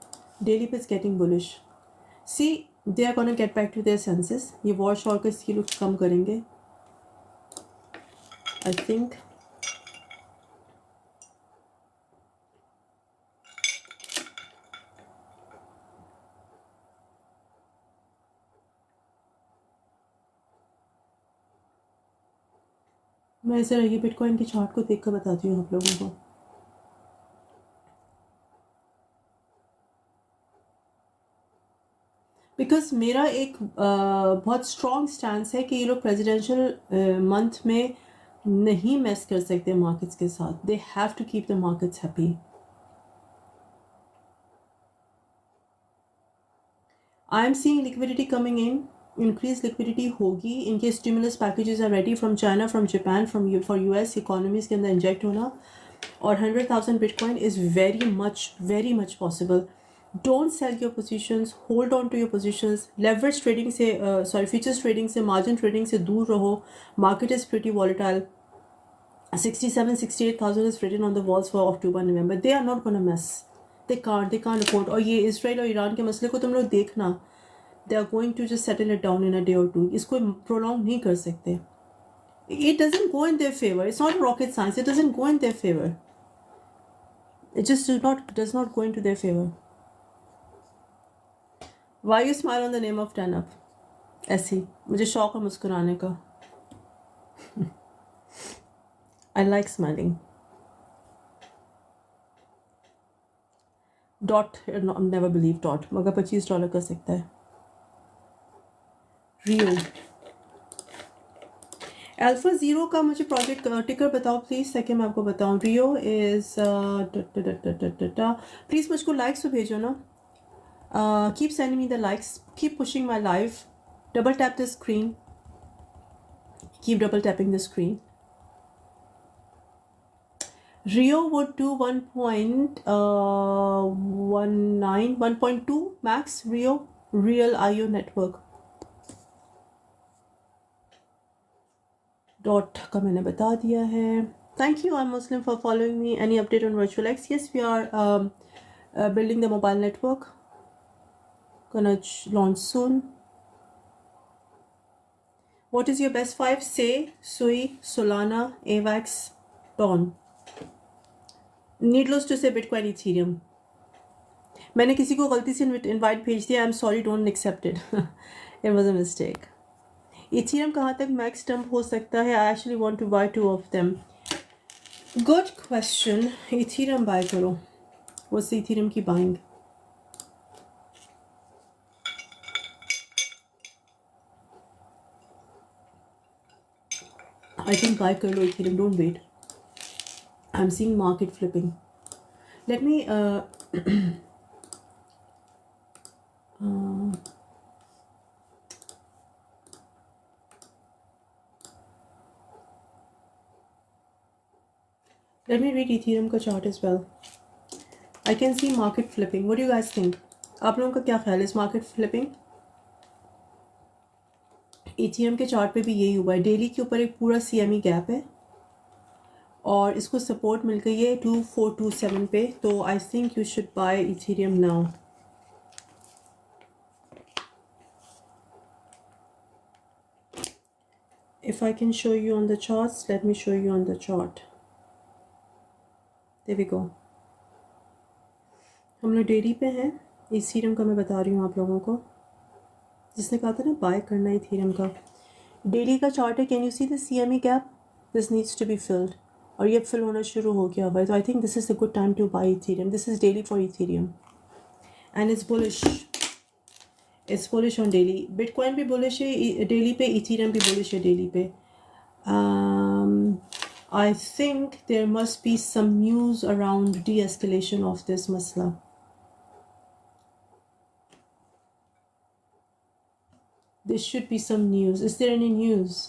डेली पे it's getting bullish. See, they are gonna get back to their senses. ये वॉर शॉर का इसकी लुक कम करेंगे। I think. मैं इसे रही बिटकॉइन के चार्ट को देख कर बताती हूँ आप लोगों को. बिकॉज मेरा एक बहुत स्ट्रॉन्ग स्टैंस है कि ये लोग प्रेसिडेंशियल मंथ में नहीं मेस कर सकते मार्केट्स के साथ. They have to keep the markets happy. I am seeing liquidity coming in. Increase liquidity होगी इनके stimulus packages are ready from China, from Japan, from for US economies के अंदर इंजेक्ट होना. और 100,000 bitcoin is very much possible. Don't sell your positions, hold on to your positions. Leverage trading से futures trading से, margin trading से दूर रहो. Market is pretty volatile. 67-68,000 is written on the walls for October, November. They are not gonna mess. They can't afford. और ये Israel और Iran के मसले को तुम लोग देखना. They are going to just settle it down in a day or two. इसको prolong नहीं कर सकते. It doesn't go in their favor. It's not rocket science. It doesn't go in their favor. It just does not go into their favor. Why you smile on the name of Turn Up? ऐसी मुझे शौक है मुस्कुराने का. I like smiling. Dot, never believe Dot. मगर $25 कर सकता है. Rio. Alpha Zero का मुझे प्रोजेक्ट टिकर बताओ प्लीज, ताकि मैं आपको बताऊं. Rio is प्लीज मुझको लाइक्स तो भेजो ना. Keep sending me the likes. Keep pushing my live. Double tap the screen. Keep double tapping the screen. Rio would do 1.2 max. Rio, real IO network. Dot का मैंने बता दिया है. Thank you, I'm Muslim, for following me. Any update on VirtualX? Yes, we are building the mobile network. Gonna launch soon. What is your best 5? Say, Sui, Solana, AVAX, Dawn. Needless to say, Bitcoin, Ethereum. मैंने किसी को गलती से invite भेज दिया. I am sorry, don't accept it. It was a mistake. Ethereum कहाँ तक max dump हो सकता है? I actually want to buy 2 of them. Good question. Ethereum buy करो. व्हाट्स इथीरियम की बाइंग? आई थिंक बाय कर लो Ethereum. Don't wait. I am seeing market flipping. Let me let me read Ethereum का chart as well. I can see market flipping. What do you guys think? आप लोगों का क्या ख्याल है इस market flipping? Ethereum के चार्ट पे भी यही हुआ है. डेली के ऊपर एक पूरा CME गैप है और इसको सपोर्ट मिल गई है 2427 पे. तो I think you should buy Ethereum now. If I can show you on the charts, let me show you on the chart. There we go. हम लोग डेली पे हैं. इथीरियम का मैं बता रही हूँ आप लोगों को. जिसने कहा था ना बाय करना है इथीरियम का. डेली का चार्ट है. Can you see this CME gap? This needs to be filled. और ये फिल होना शुरू हो गया हुआ है. तो I think this is a good time to buy Ethereum. This is daily for Ethereum and it's bullish. It's bullish on daily. Bitcoin भी बुलिश है डेली पे. इथीरियम भी बुलिश है डेली पे. I think there must be some news around de-escalation of this masla. There should be some news. Is there any news?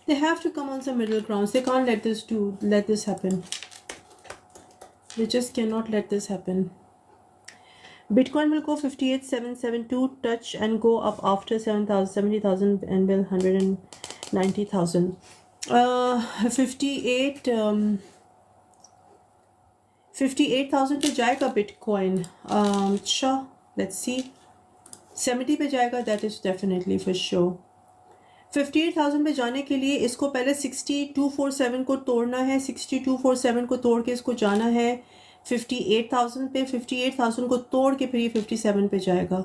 They have to come on some middle grounds. They can't let this happen. They just cannot let this happen. Bitcoin will go 58,772, touch and go up after 7,000, 70,000 and will 190,000. 58,000 पे जाएगा Bitcoin. अच्छा, let's see. 70 पे जाएगा, that is definitely for sure. 58,000 पे जाने के लिए इसको पहले 6247 को तोड़ना है. 6247 को तोड़ के इसको जाना है 58,000 पे. 58,000 को तोड़ के फिर ये 57 पे जाएगा.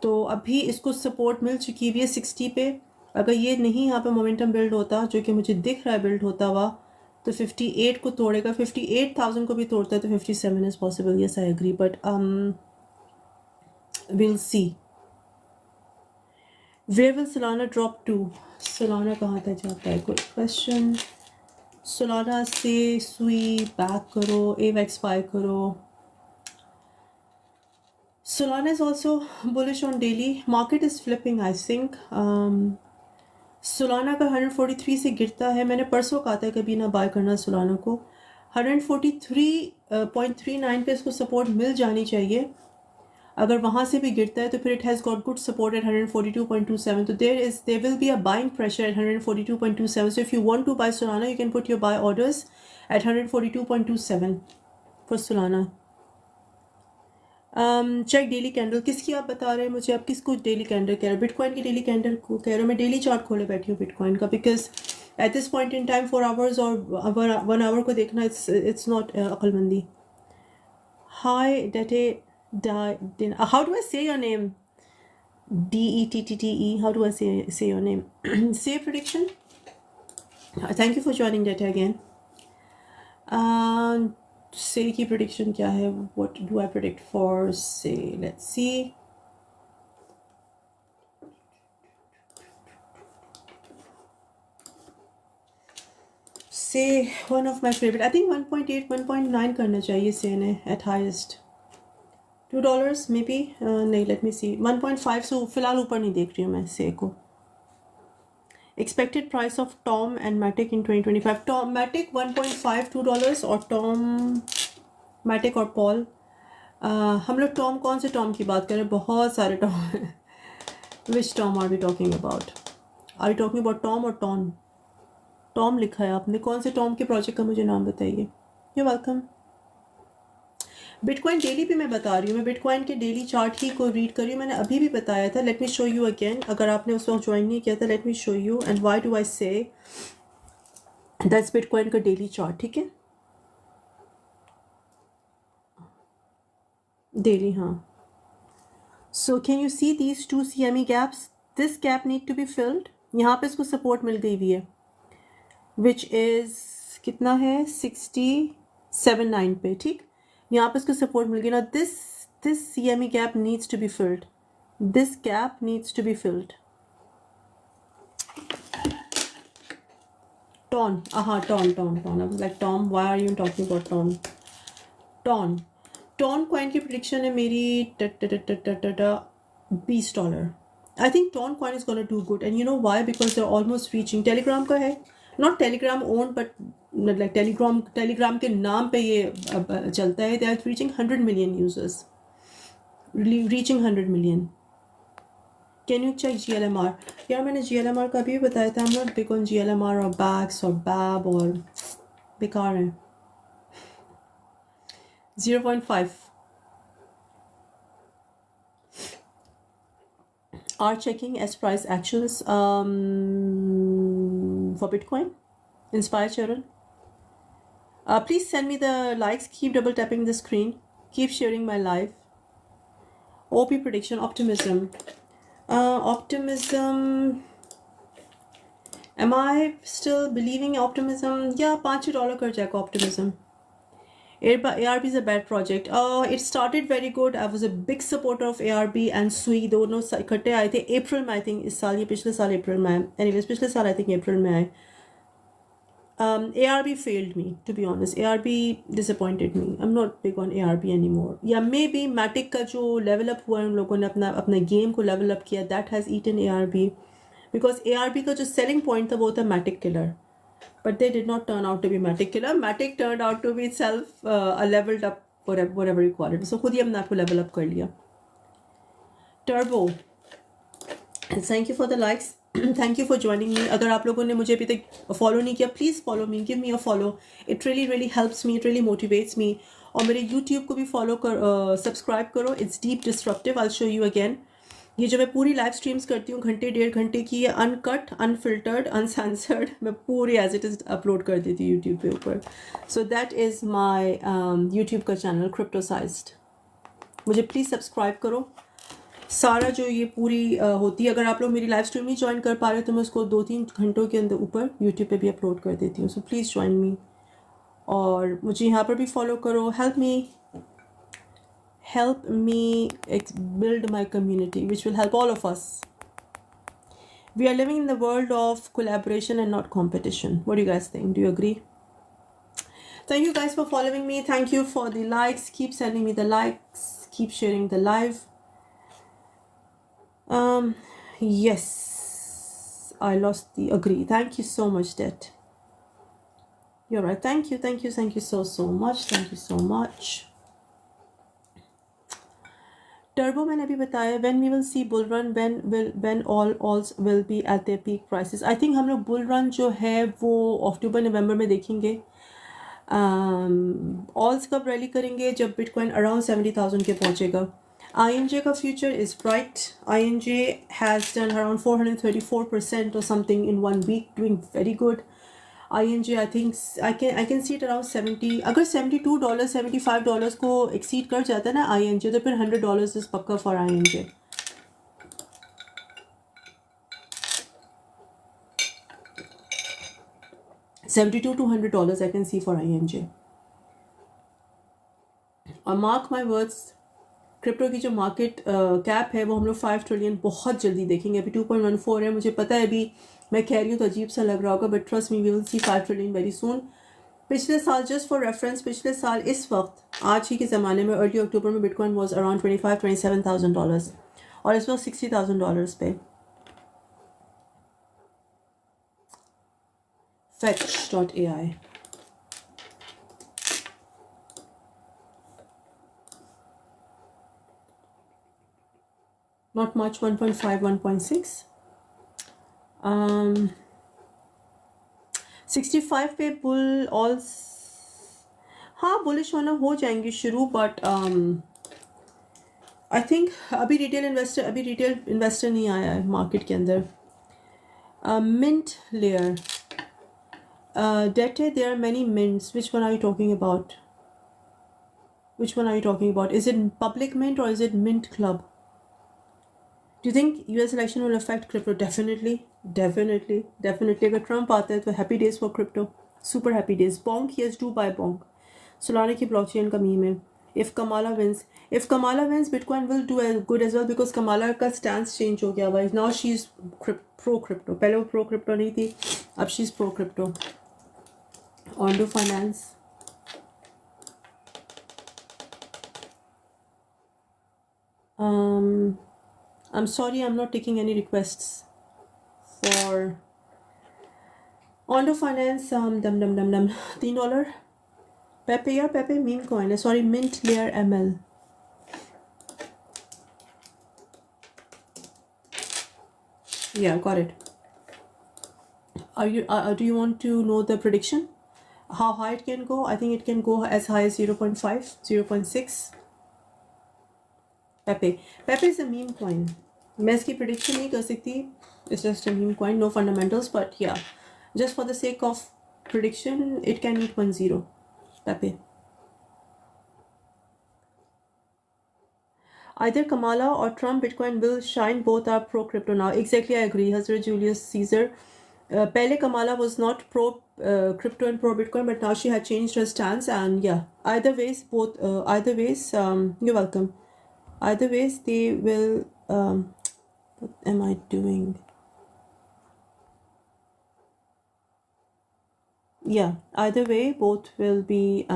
तो अभी इसको सपोर्ट मिल चुकी हुई है 60 पे. अगर ये नहीं यहाँ पे मोमेंटम बिल्ड होता, जो कि मुझे दिख रहा है बिल्ड होता हुआ, तो 58 को तोड़ेगा. 58,000 को भी तोड़ता है तो 57 is possible. Yes, I agree, but will see. Where will Solana drop to? Solana कहाँ तक जाता है? Good question. Solana से सुई बैक करो, AVAX buy करो. Solana is also bullish on daily. Market is flipping, I think. Solana का 143 से गिरता है. मैंने परसों कहा था कभी ना बाय करना Solana को. 143.39 पे इसको सपोर्ट मिल जानी चाहिए. अगर वहाँ से भी गिरता है तो फिर it has got good support at 142.27. तो there will be a buying pressure at 142.27. So if you want to buy Solana, you can put your buy orders at 142.27 for Solana. Check daily candle. किसकी आप बता रहे हैं मुझे? आप किसको daily candle कह रहे हो? बिटकॉइन की डेली कैंडल को कह रहे हो? मैं डेली चार्ट खोले बैठी हूँ बिटकॉइन का, because at this point in time 4 hours और 1 आवर को देखना इट्स नॉट अक्लमंदी. हाय डेटे. How do I say your name? DETTE. How do I say your name? Say prediction. Thank you for joining Data again. Say की prediction क्या है? What do I predict for say? Let's see. Say one of my favorite. I think 1.8, 1.9 करना चाहिए say ने at highest. $2 maybe. नहीं, let me see. 1.5 से फिलहाल ऊपर नहीं देख रही हूँ मैं से को. Expected price of Tom and Matic in 2025. Tom Matic 1.5 $2 और Tom Matic और Paul. हम लोग Tom कौन से Tom की बात कर रहे हैं? बहुत सारे Tom हैं. Which Tom are we talking about? Are you talking about Tom और Tom? Tom लिखा है आपने. कौन से Tom के प्रोजेक्ट का मुझे नाम बताइए. You're welcome. बिटकॉइन डेली भी मैं बता रही हूँ. मैं बिटकॉइन के डेली चार्ट ही को रीड कर रही हूँ. मैंने अभी भी बताया था. Let me show you again. अगर आपने उस वक्त ज्वाइन नहीं किया था, let me show you. And why do I say that's bitcoin का डेली चार्ट. ठीक है, डेली. हाँ, so can you see these 2 CME gaps? This gap need to be filled. यहाँ पे इसको सपोर्ट मिल गई हुई है, विच इज़ कितना है? 60.79 पे. ठीक, यहाँ पे इसको सपोर्ट मिल गई ना. This CME gap needs to be filled. This gap needs to be filled. Ton. हाँ, Ton. I was like Tom, why are you talking about Ton? Ton coin की प्रेडिक्शन है मेरी $20. I think Ton coin is gonna do good. And you know why? Because they are almost reaching. Telegram का है, not Telegram own, but like Telegram के नाम पे ये चलता है. They are reaching 100 million users. Reaching 100 million. Can you check GLMR? यार मैंने GLMR का भी बताया था. I am not big on GLMR और बैक्स और बैब और बेकार है. 0.5. are checking as price actions for Bitcoin. Inspire children. Please send me the likes. Keep double tapping the screen. Keep sharing my live. OP prediction. Optimism. Optimism. Am I still believing optimism? Yeah, $5 कर जाएगा optimism. ARB is a bad project. It started very good. I was a big supporter of ARB and SUI. दोनों इकट्ठे आए थे अप्रैल में. I think इस साल, ये पिछले साल अप्रैल में आए. एनीवेज पिछले साल आई थिंक अप्रैल में आए. ARB failed me, to be honest. ARB disappointed me. I'm not big on ARB anymore. Yeah, maybe Matic का जो level up हुआ है, उन लोगों ने अपना game को level up किया, that has eaten ARB. Because ARB का जो selling point था वो था Matic killer. But they did not turn out to be Matic killer. Matic turned out to be itself a leveled up whatever you call it. So खुद ही हमने आपको level up कर लिया. Turbo, thank you for the likes. Thank you for joining me. अगर आप लोगों ने मुझे अभी तक follow नहीं किया, please follow me, give me a follow. It really helps me, it really motivates me. और मेरे YouTube को भी follow subscribe करो. It's deep disruptive. I'll show you again. ये जो मैं पूरी लाइव स्ट्रीम्स करती हूँ घंटे 1.5 घंटे की, ये अनकट, अनफिल्टर्ड, अनसेंसर्ड, मैं पूरी एज इट इज़ अपलोड कर देती हूँ यूट्यूब पे ऊपर. So that is my YouTube का चैनल क्रिप्टोसाइज्ड. मुझे प्लीज़ सब्सक्राइब करो. सारा जो ये पूरी होती है, अगर आप लोग मेरी लाइव स्ट्रीम नहीं ज्वाइन कर पा रहे तो मैं उसको 2-3 घंटों के अंदर ऊपर यूट्यूब पे भी अपलोड कर देती हूँ. सो प्लीज़ ज्वाइन मी और मुझे यहाँ पर भी फॉलो करो. help me build my community, which will help all of us. We are living in the world of collaboration and not competition. What do you guys think? Do you agree? Thank you guys for following me. Thank you for the likes. Keep sending me the likes. Keep sharing the live. Yes, I lost the agree. Thank you so much, Det. You're right. Thank you so much. Thank you so much. Turbo मैंने अभी बताया. When we will see bull run, when alts will be at their peak prices. I think हम लोग bull run जो है वो अक्टूबर नवंबर में देखेंगे. ऑल्स कब रैली करेंगे? जब बिटकॉइन अराउंड 70,000 के पहुंचेगा. INJ का future is bright. INJ has done around 434% or something in 1 week, doing very good. INJ, I think I can see it around 70. अगर $72 $75 को exceed कर जाता है ना INJ, तो फिर $100 is पक्का for INJ. $72 to $100 I can see for INJ. और mark my words, क्रिप्टो की जो मार्केट कैप है वो हम लोग 5 ट्रिलियन बहुत जल्दी देखेंगे. अभी 2.14 है. मुझे पता है अभी मैं कह रही हूँ तो अजीब सा लग रहा होगा, but trust me, we will see 5 trillion very soon. पिछले साल, जस्ट फॉर रेफरेंस, पिछले साल इस वक्त आज ही के ज़माने में अर्ली अक्टूबर में बिटकॉइन वाज अराउंड $27,000 और इस वक्त $60,000 पे. Fetch.ai. Not much, 1.5, 1.6. 65 पे बुल ऑल, हाँ बुलिश होना हो जाएंगी शुरू, बट आई थिंक अभी रिटेल इन्वेस्टर नहीं आया है मार्केट के अंदर. मिंट लेयर, डेटे, there are many mints. Which one are you talking about? Is it public mint और is it mint club? Do you think US election will affect crypto? Definitely. अगर Trump आता है तो happy days for crypto, super happy days. Bonk, yes, do buy Bonk. Solana की blockchain का meme है. If Kamala wins, Bitcoin will do good as well because Kamala का stance change हो गया भाई. Now she's pro crypto. पहले वो pro crypto नहीं थी, अब she's pro crypto. Ondo Finance. I'm sorry, I'm not taking any requests for Ondo Finance. $3. Pepe meme coin. Sorry, Mint Layer ML. Yeah, got it. Do you want to know the prediction? How high it can go? I think it can go as high as 0.5, 0.6. Pepe is a meme coin. मैं इसकी prediction नहीं कर सकती. It's just a meme coin, no fundamentals, but yeah, just for the sake of prediction, it can meet 1-0. Pepe. Either Kamala or Trump, Bitcoin will shine. Both are pro crypto now. Exactly, I agree. Hazrat Julius Caesar. Pehle Kamala was not pro crypto and pro Bitcoin, but now she had changed her stance. And yeah, either ways, you're welcome. Either ways, they will. What am I doing? Yeah, either way, both will be.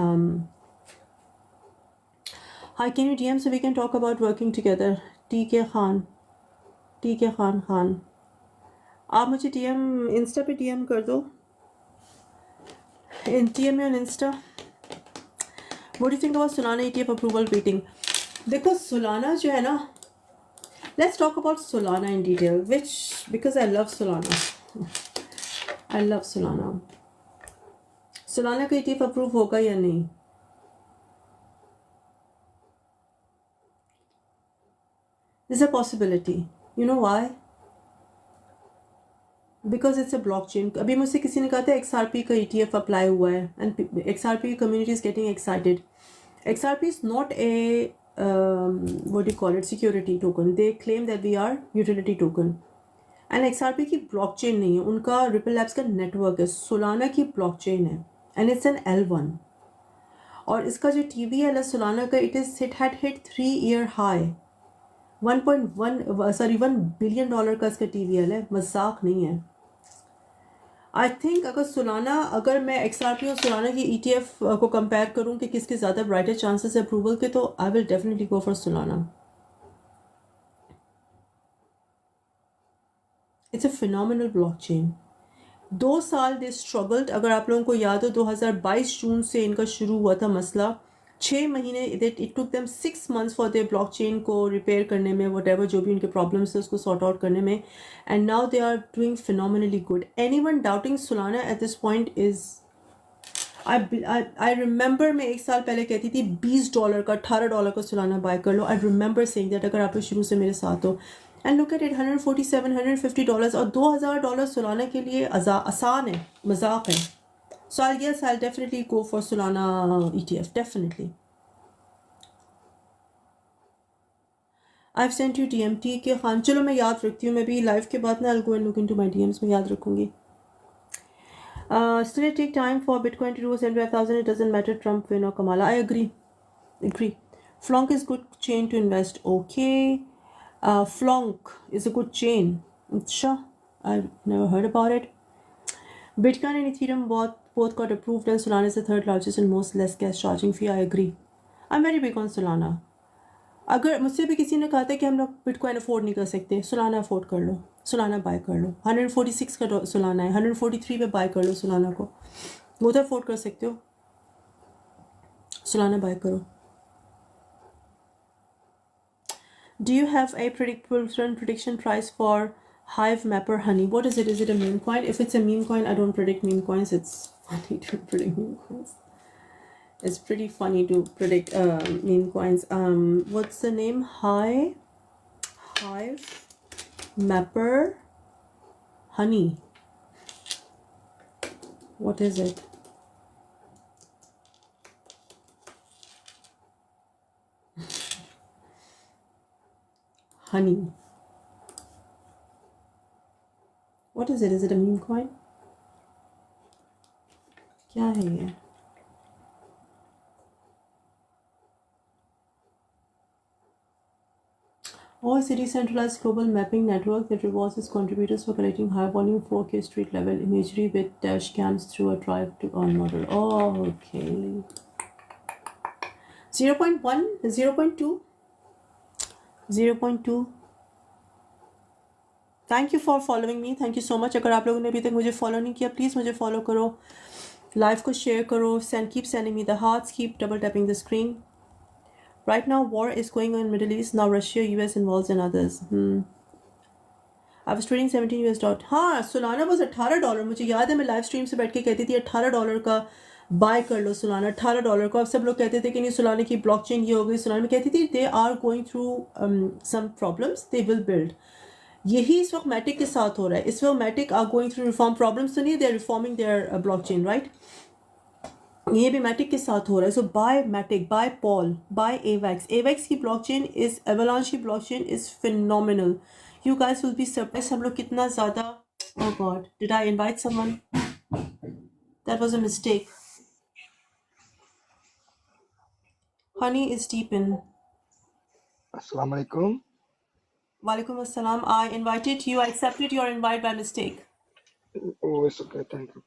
Hi, can you DM so we can talk about working together? TK Khan. आप मुझे DM Insta पे DM कर दो. DM me on Insta. What do you think about Solana ETF approval waiting? देखो Solana जो है ना, let's talk about Solana in detail, because I love Solana. I love Solana. Solana का ETF approve होगा या नहीं? There's a possibility. You know why? Because it's a blockchain. अभी मुझसे किसी ने कहा था XRP का ETF अप्लाई हुआ है and XRP community is getting excited. XRP is not a what do you call it, security token. They claim that we are utility token. And XRP की blockchain नहीं है, उनका Ripple Labs का network है. Solana की blockchain है and it's an L1. और इसका जो TVL है Solana का, it had hit 3-year high. 1 billion का इसका TVL है, मजाक नहीं है. आई थिंक अगर मैं XRP और Solana की ETF को कंपेयर करूं कि किसके ज़्यादा ब्राइटर चांसेस है अप्रूवल के, तो I will definitely go for Solana. It's a phenomenal blockchain. 2 साल दे स्ट्रगल्ड. अगर आप लोगों को याद हो 2022 जून से इनका शुरू हुआ था मसला. 6 महीने it took them 6 months for their blockchain को रिपेयर करने में, वट जो भी उनके प्रॉब्लम्स है उसको सॉर्ट आउट करने में. And now they are doing phenomenally good. Anyone doubting Solana at this point is, I remember मैं 1 साल पहले कहती थी $20 का, $18 का Solana बाय कर लो. आई रिमेंबर सेइंग दैट अगर आप शुरू से मेरे साथ हो. एंड लुक एट इट, $147, $150 और $2000 Solana के लिए आसान है, मजाक है. So I'll definitely go for Solana ETF, definitely. I've sent you DMT के खान. चलो मैं याद रखती हूँ, मैं भी लाइव के बाद ना I'll go and look into my DMs, मैं याद रखूँगी. Still it take time for Bitcoin to do 75,000. It doesn't matter Trump win or Kamala. I agree. Flonk is good chain to invest. Okay. Flonk is a good chain. Sure. I've never heard about it. Bitcoin and Ethereum both got approved, and Solana is the 3rd largest and most less gas charging fee. I agree. I'm very big on Solana. अगर मुझसे भी किसी ने कहा था कि हम लोग बिटकॉइन अफोर्ड नहीं कर सकते, Solana अफोर्ड कर लो, Solana बाय कर लो. 146 का Solana है, 143 पे बाय कर लो Solana को. वो तो अफोर्ड कर सकते हो, Solana बाय करो. Do you have a prediction price for Hive Mapper Honey? What is it? Is it a meme coin? If it's a meme coin, I don't predict meme coins. It's funny to predict meme coins. It's pretty funny to predict meme coins. What's the name? Hive Mapper Honey. What is it? Honey. What is it? Is it a meme coin? क्या है ये? Or is a decentralized global mapping network that rewards its contributors for collecting high volume 4K street level imagery with dash cams through a drive to earn model. Oh, okay. 0.1, 0.2, 0.2. Thank you for following me. Thank you so much. अगर आप लोगों ने अभी तक मुझे follow नहीं किया, please मुझे फॉलो करो, लाइव को शेयर करो, keep sending me the hearts, keep double tapping the screen. Right now, war is going on in Middle East. Now Russia, US involves and others. I was trading $17. हाँ, Solana was $18. मुझे याद है मैं live stream से बैठ के कहती थी $18 का बाय कर लो Solana, $18 को. अब सब लोग कहते थे कि नहीं Solana की ब्लॉकचेन ये हो गई. Solana में कहती थी they are going through some problems, they will build. यही इस वक्त मैटिक के साथ हो रहा है. इस वक्त Matic are going through reform problems, तो नहीं, they are reforming their blockchain, right. ये भी मैटिक के साथ हो रहा है. So buy Matic, buy Pol, buy Avax की ब्लॉकचेन इज, एवलांच की blockchain is phenomenal. You guys will be surprised हम लोग कितना ज़्यादा. Oh god, did I invite someone? That was a mistake. Honey is deep in. अस्सलाम वालेकुम. Walaikum assalam. I invited you. I accepted your invite by mistake. Oh, it's okay. Thank you.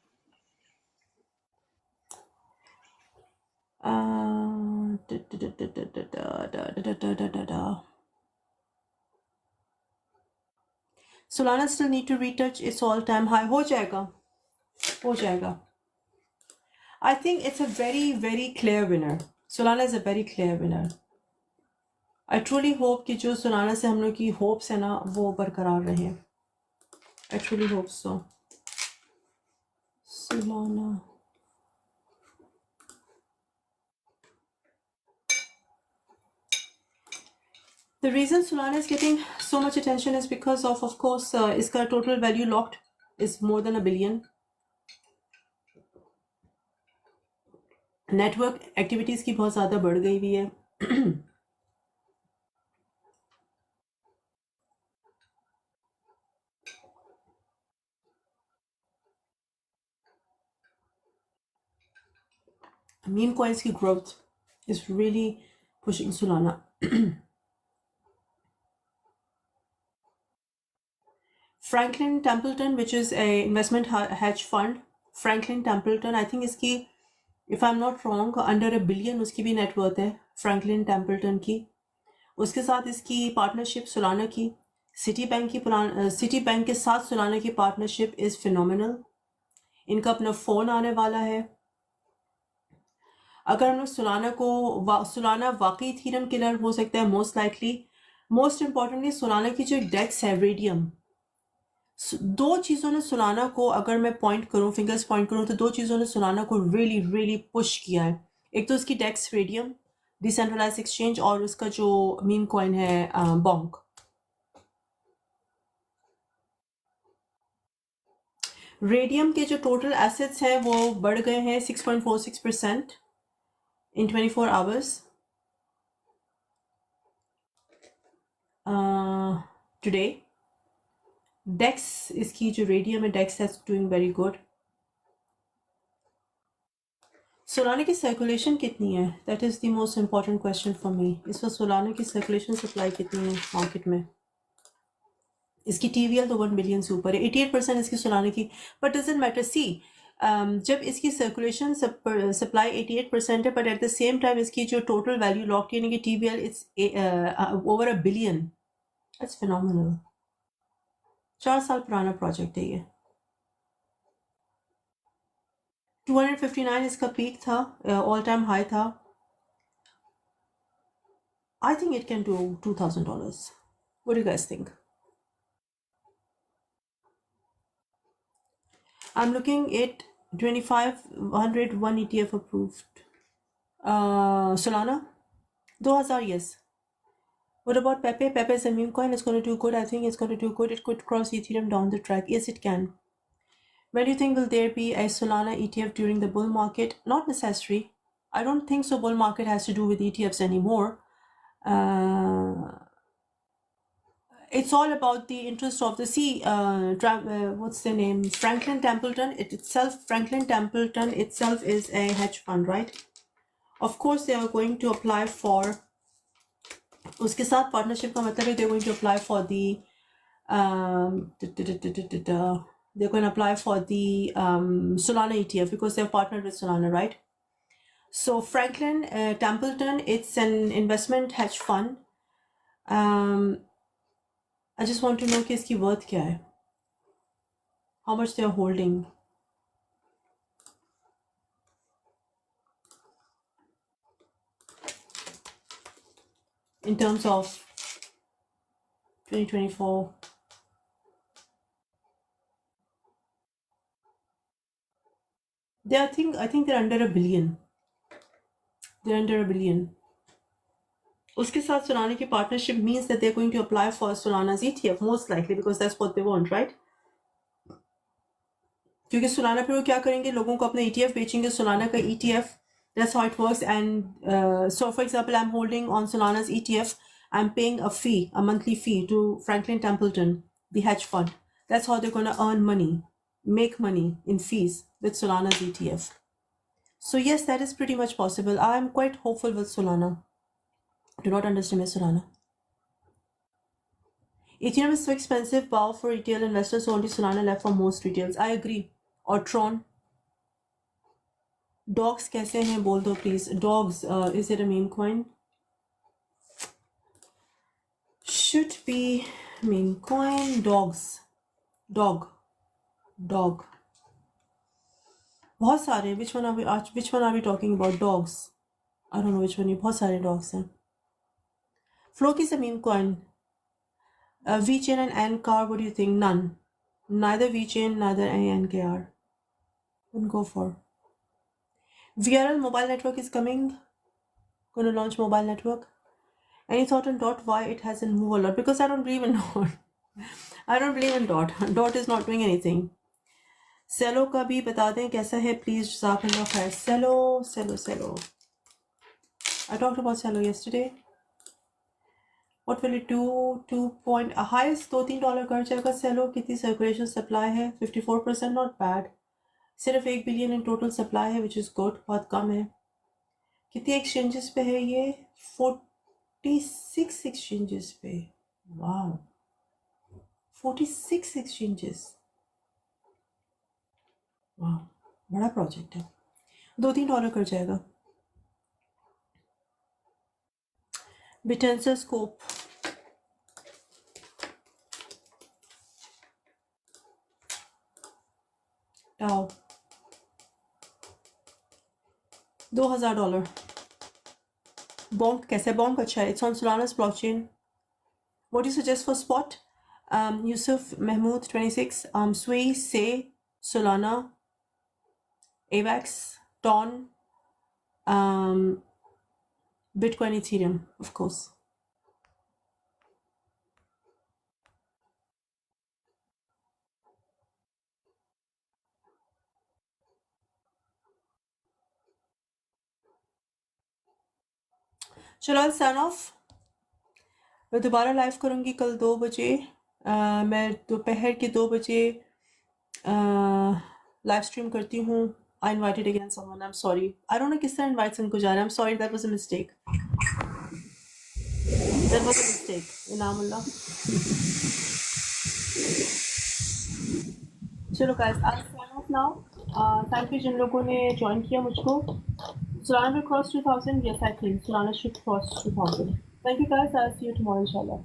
Solana still need to retouch its all-time high. हो जाएगा. I think it's a very, very clear winner. Solana is a very clear winner. I truly hope कि जो Solana से हम लोग की hopes है ना वो बरकरार रहे. I truly hope so. Solana. The reason Solana is getting so much attention is because of course, इसका total value locked is more than $1 billion. Network activities की बहुत ज़्यादा बढ़ गई हुई है. Meme coins की growth is really pushing Solana. Franklin Templeton, which is a investment hedge fund, Franklin Templeton, I think इसकी, if I'm not wrong, under $1 billion उसकी भी net worth है Franklin Templeton की. उसके साथ इसकी partnership Solana की, Citibank के साथ Solana की partnership is phenomenal. इनका अपना phone आने वाला है. अगर हम लोग Solana वाकई Ethereum killer हो सकता है most likely. Most importantly Solana की जो DEX है Radium, दो चीज़ों ने Solana को, अगर मैं पॉइंट करूं, फिंगर्स पॉइंट करूं, तो दो चीज़ों ने Solana को really पुश किया है. एक तो उसकी DEX Radium डिसेंट्रलाइज्ड एक्सचेंज और उसका जो मीम कॉइन है Bonk. Radium के जो टोटल एसेट्स हैं वो बढ़ गए हैं 6.46% in 24 hours today. DEX इसकी जो Radium है DEX is doing very good. Solana की सर्कुलेशन कितनी है? That is the most important question for me. इस वक्त Solana की सर्कुलेशन सप्लाई कितनी है मार्केट में? इसकी TVL तो 1 बिलियन से ऊपर है. 88% इसकी Solana की, but doesn't matter. See, जब इसकी सर्कुलेशन सप्लाई 88% है, but at the same time इसकी जो टोटल वैल्यू लॉक यानी कि TVL it's over $1 billion. That's phenomenal. 4 साल पुराना प्रोजेक्ट है ये. 259 इसका पीक था, ऑल टाइम हाई था. I think it can do $2,000. What do you guys think? I'm looking at 2500 one ETF approved. Solana 2000, yes. What about Pepe? Pepe is a meme coin. It's going to do good. I think it's going to do good. It could cross Ethereum down the track. Yes, it can. When do you think will there be a Solana ETF during the bull market? Not necessary. I don't think so. Bull market has to do with ETFs anymore. It's all about the interest of the what's the name? Franklin Templeton. Franklin Templeton itself is a hedge fund, right? Of course, they are going to apply for. उसके साथ partnership का मतलब है they're going to apply for the they're going to apply for the Solana ETF because they're partnered with Solana, right? So Franklin Templeton, it's an investment hedge fund. I just want to know कि इसकी worth क्या है, how much they are holding. In terms of 2024. I think they're under $1 billion. They're under $1 billion. उसके साथ Solana की partnership means that they're going to apply for Solana's ETF most likely because that's what they want, right? क्योंकि Solana फिर वो क्या करेंगे, लोगों को अपना ETF बेचेंगे Solana का ETF. That's how it works. And so for example, I'm holding on Solana's ETF. I'm paying a fee, a monthly fee to Franklin Templeton, the hedge fund. That's how they're going to earn money, make money in fees with Solana's ETF. So yes, that is pretty much possible. I'm quite hopeful with Solana. Do not underestimate Solana. Ethereum is so expensive, power for retail investors, so only Solana left for most retails. I agree. Or Tron. Dogs कैसे हैं बोल दो please. Dogs, is it a meme coin? Should be meme coin. Dogs. Dog. बहुत सारे. Which one are we talking about? Dogs. I don't know which one, ये बहुत सारे dogs हैं. फ्लो की ज़मीन coin, V-Chain and NCAR, what do you think? None. Neither V-Chain, neither NKR. Wouldn't go for. VRL mobile network is coming. Going to launch mobile network. Any thought on Dot? Why it hasn't moved a lot? Because I don't believe in Dot. I don't believe in Dot. Dot is not doing anything. Cello का भी बता दें कैसा है please. जज़ाकल्लाह खैर. Cello. I talked about Cello yesterday. What will it do? 2 highest $2-3 कर जाएगा. Cello कितनी circulation supply है? 54%, not bad. सिर्फ 1 बिलियन इन टोटल सप्लाई है, विच इज़ गुड. बहुत कम है. कितने एक्सचेंजेस पे है ये? 46 एक्सचेंजेस पे. वाह, 46 एक्सचेंजेस. वाह, बड़ा प्रोजेक्ट है. $2-3 कर जाएगा. बिटेंसर स्कोप, टाओ, $2,000. Bonk कैसे? Bonk अच्छा है. It's on Solana's blockchain. What do you suggest for spot? Yusuf Mahmood 26. Sway, Say, Solana, AVAX, Ton, Bitcoin, Ethereum, of course. चलो आई साइन ऑफ. मैं दोबारा लाइव करूँगी कल 2 बजे. मैं दोपहर के 2 बजे लाइव स्ट्रीम करती हूँ. I invited again someone. I am sorry. I don't know किस तरह इन्वाइट इनको जा रहा है. I am sorry, that was a mistake. Inamullah. चलो guys, I sign off now. Thank you जिन लोगों ने ज्वाइन किया मुझको. Solana will cross 2000. Yes, I think Solana should cross 2000. Thank you guys. I'll see you tomorrow, inshallah.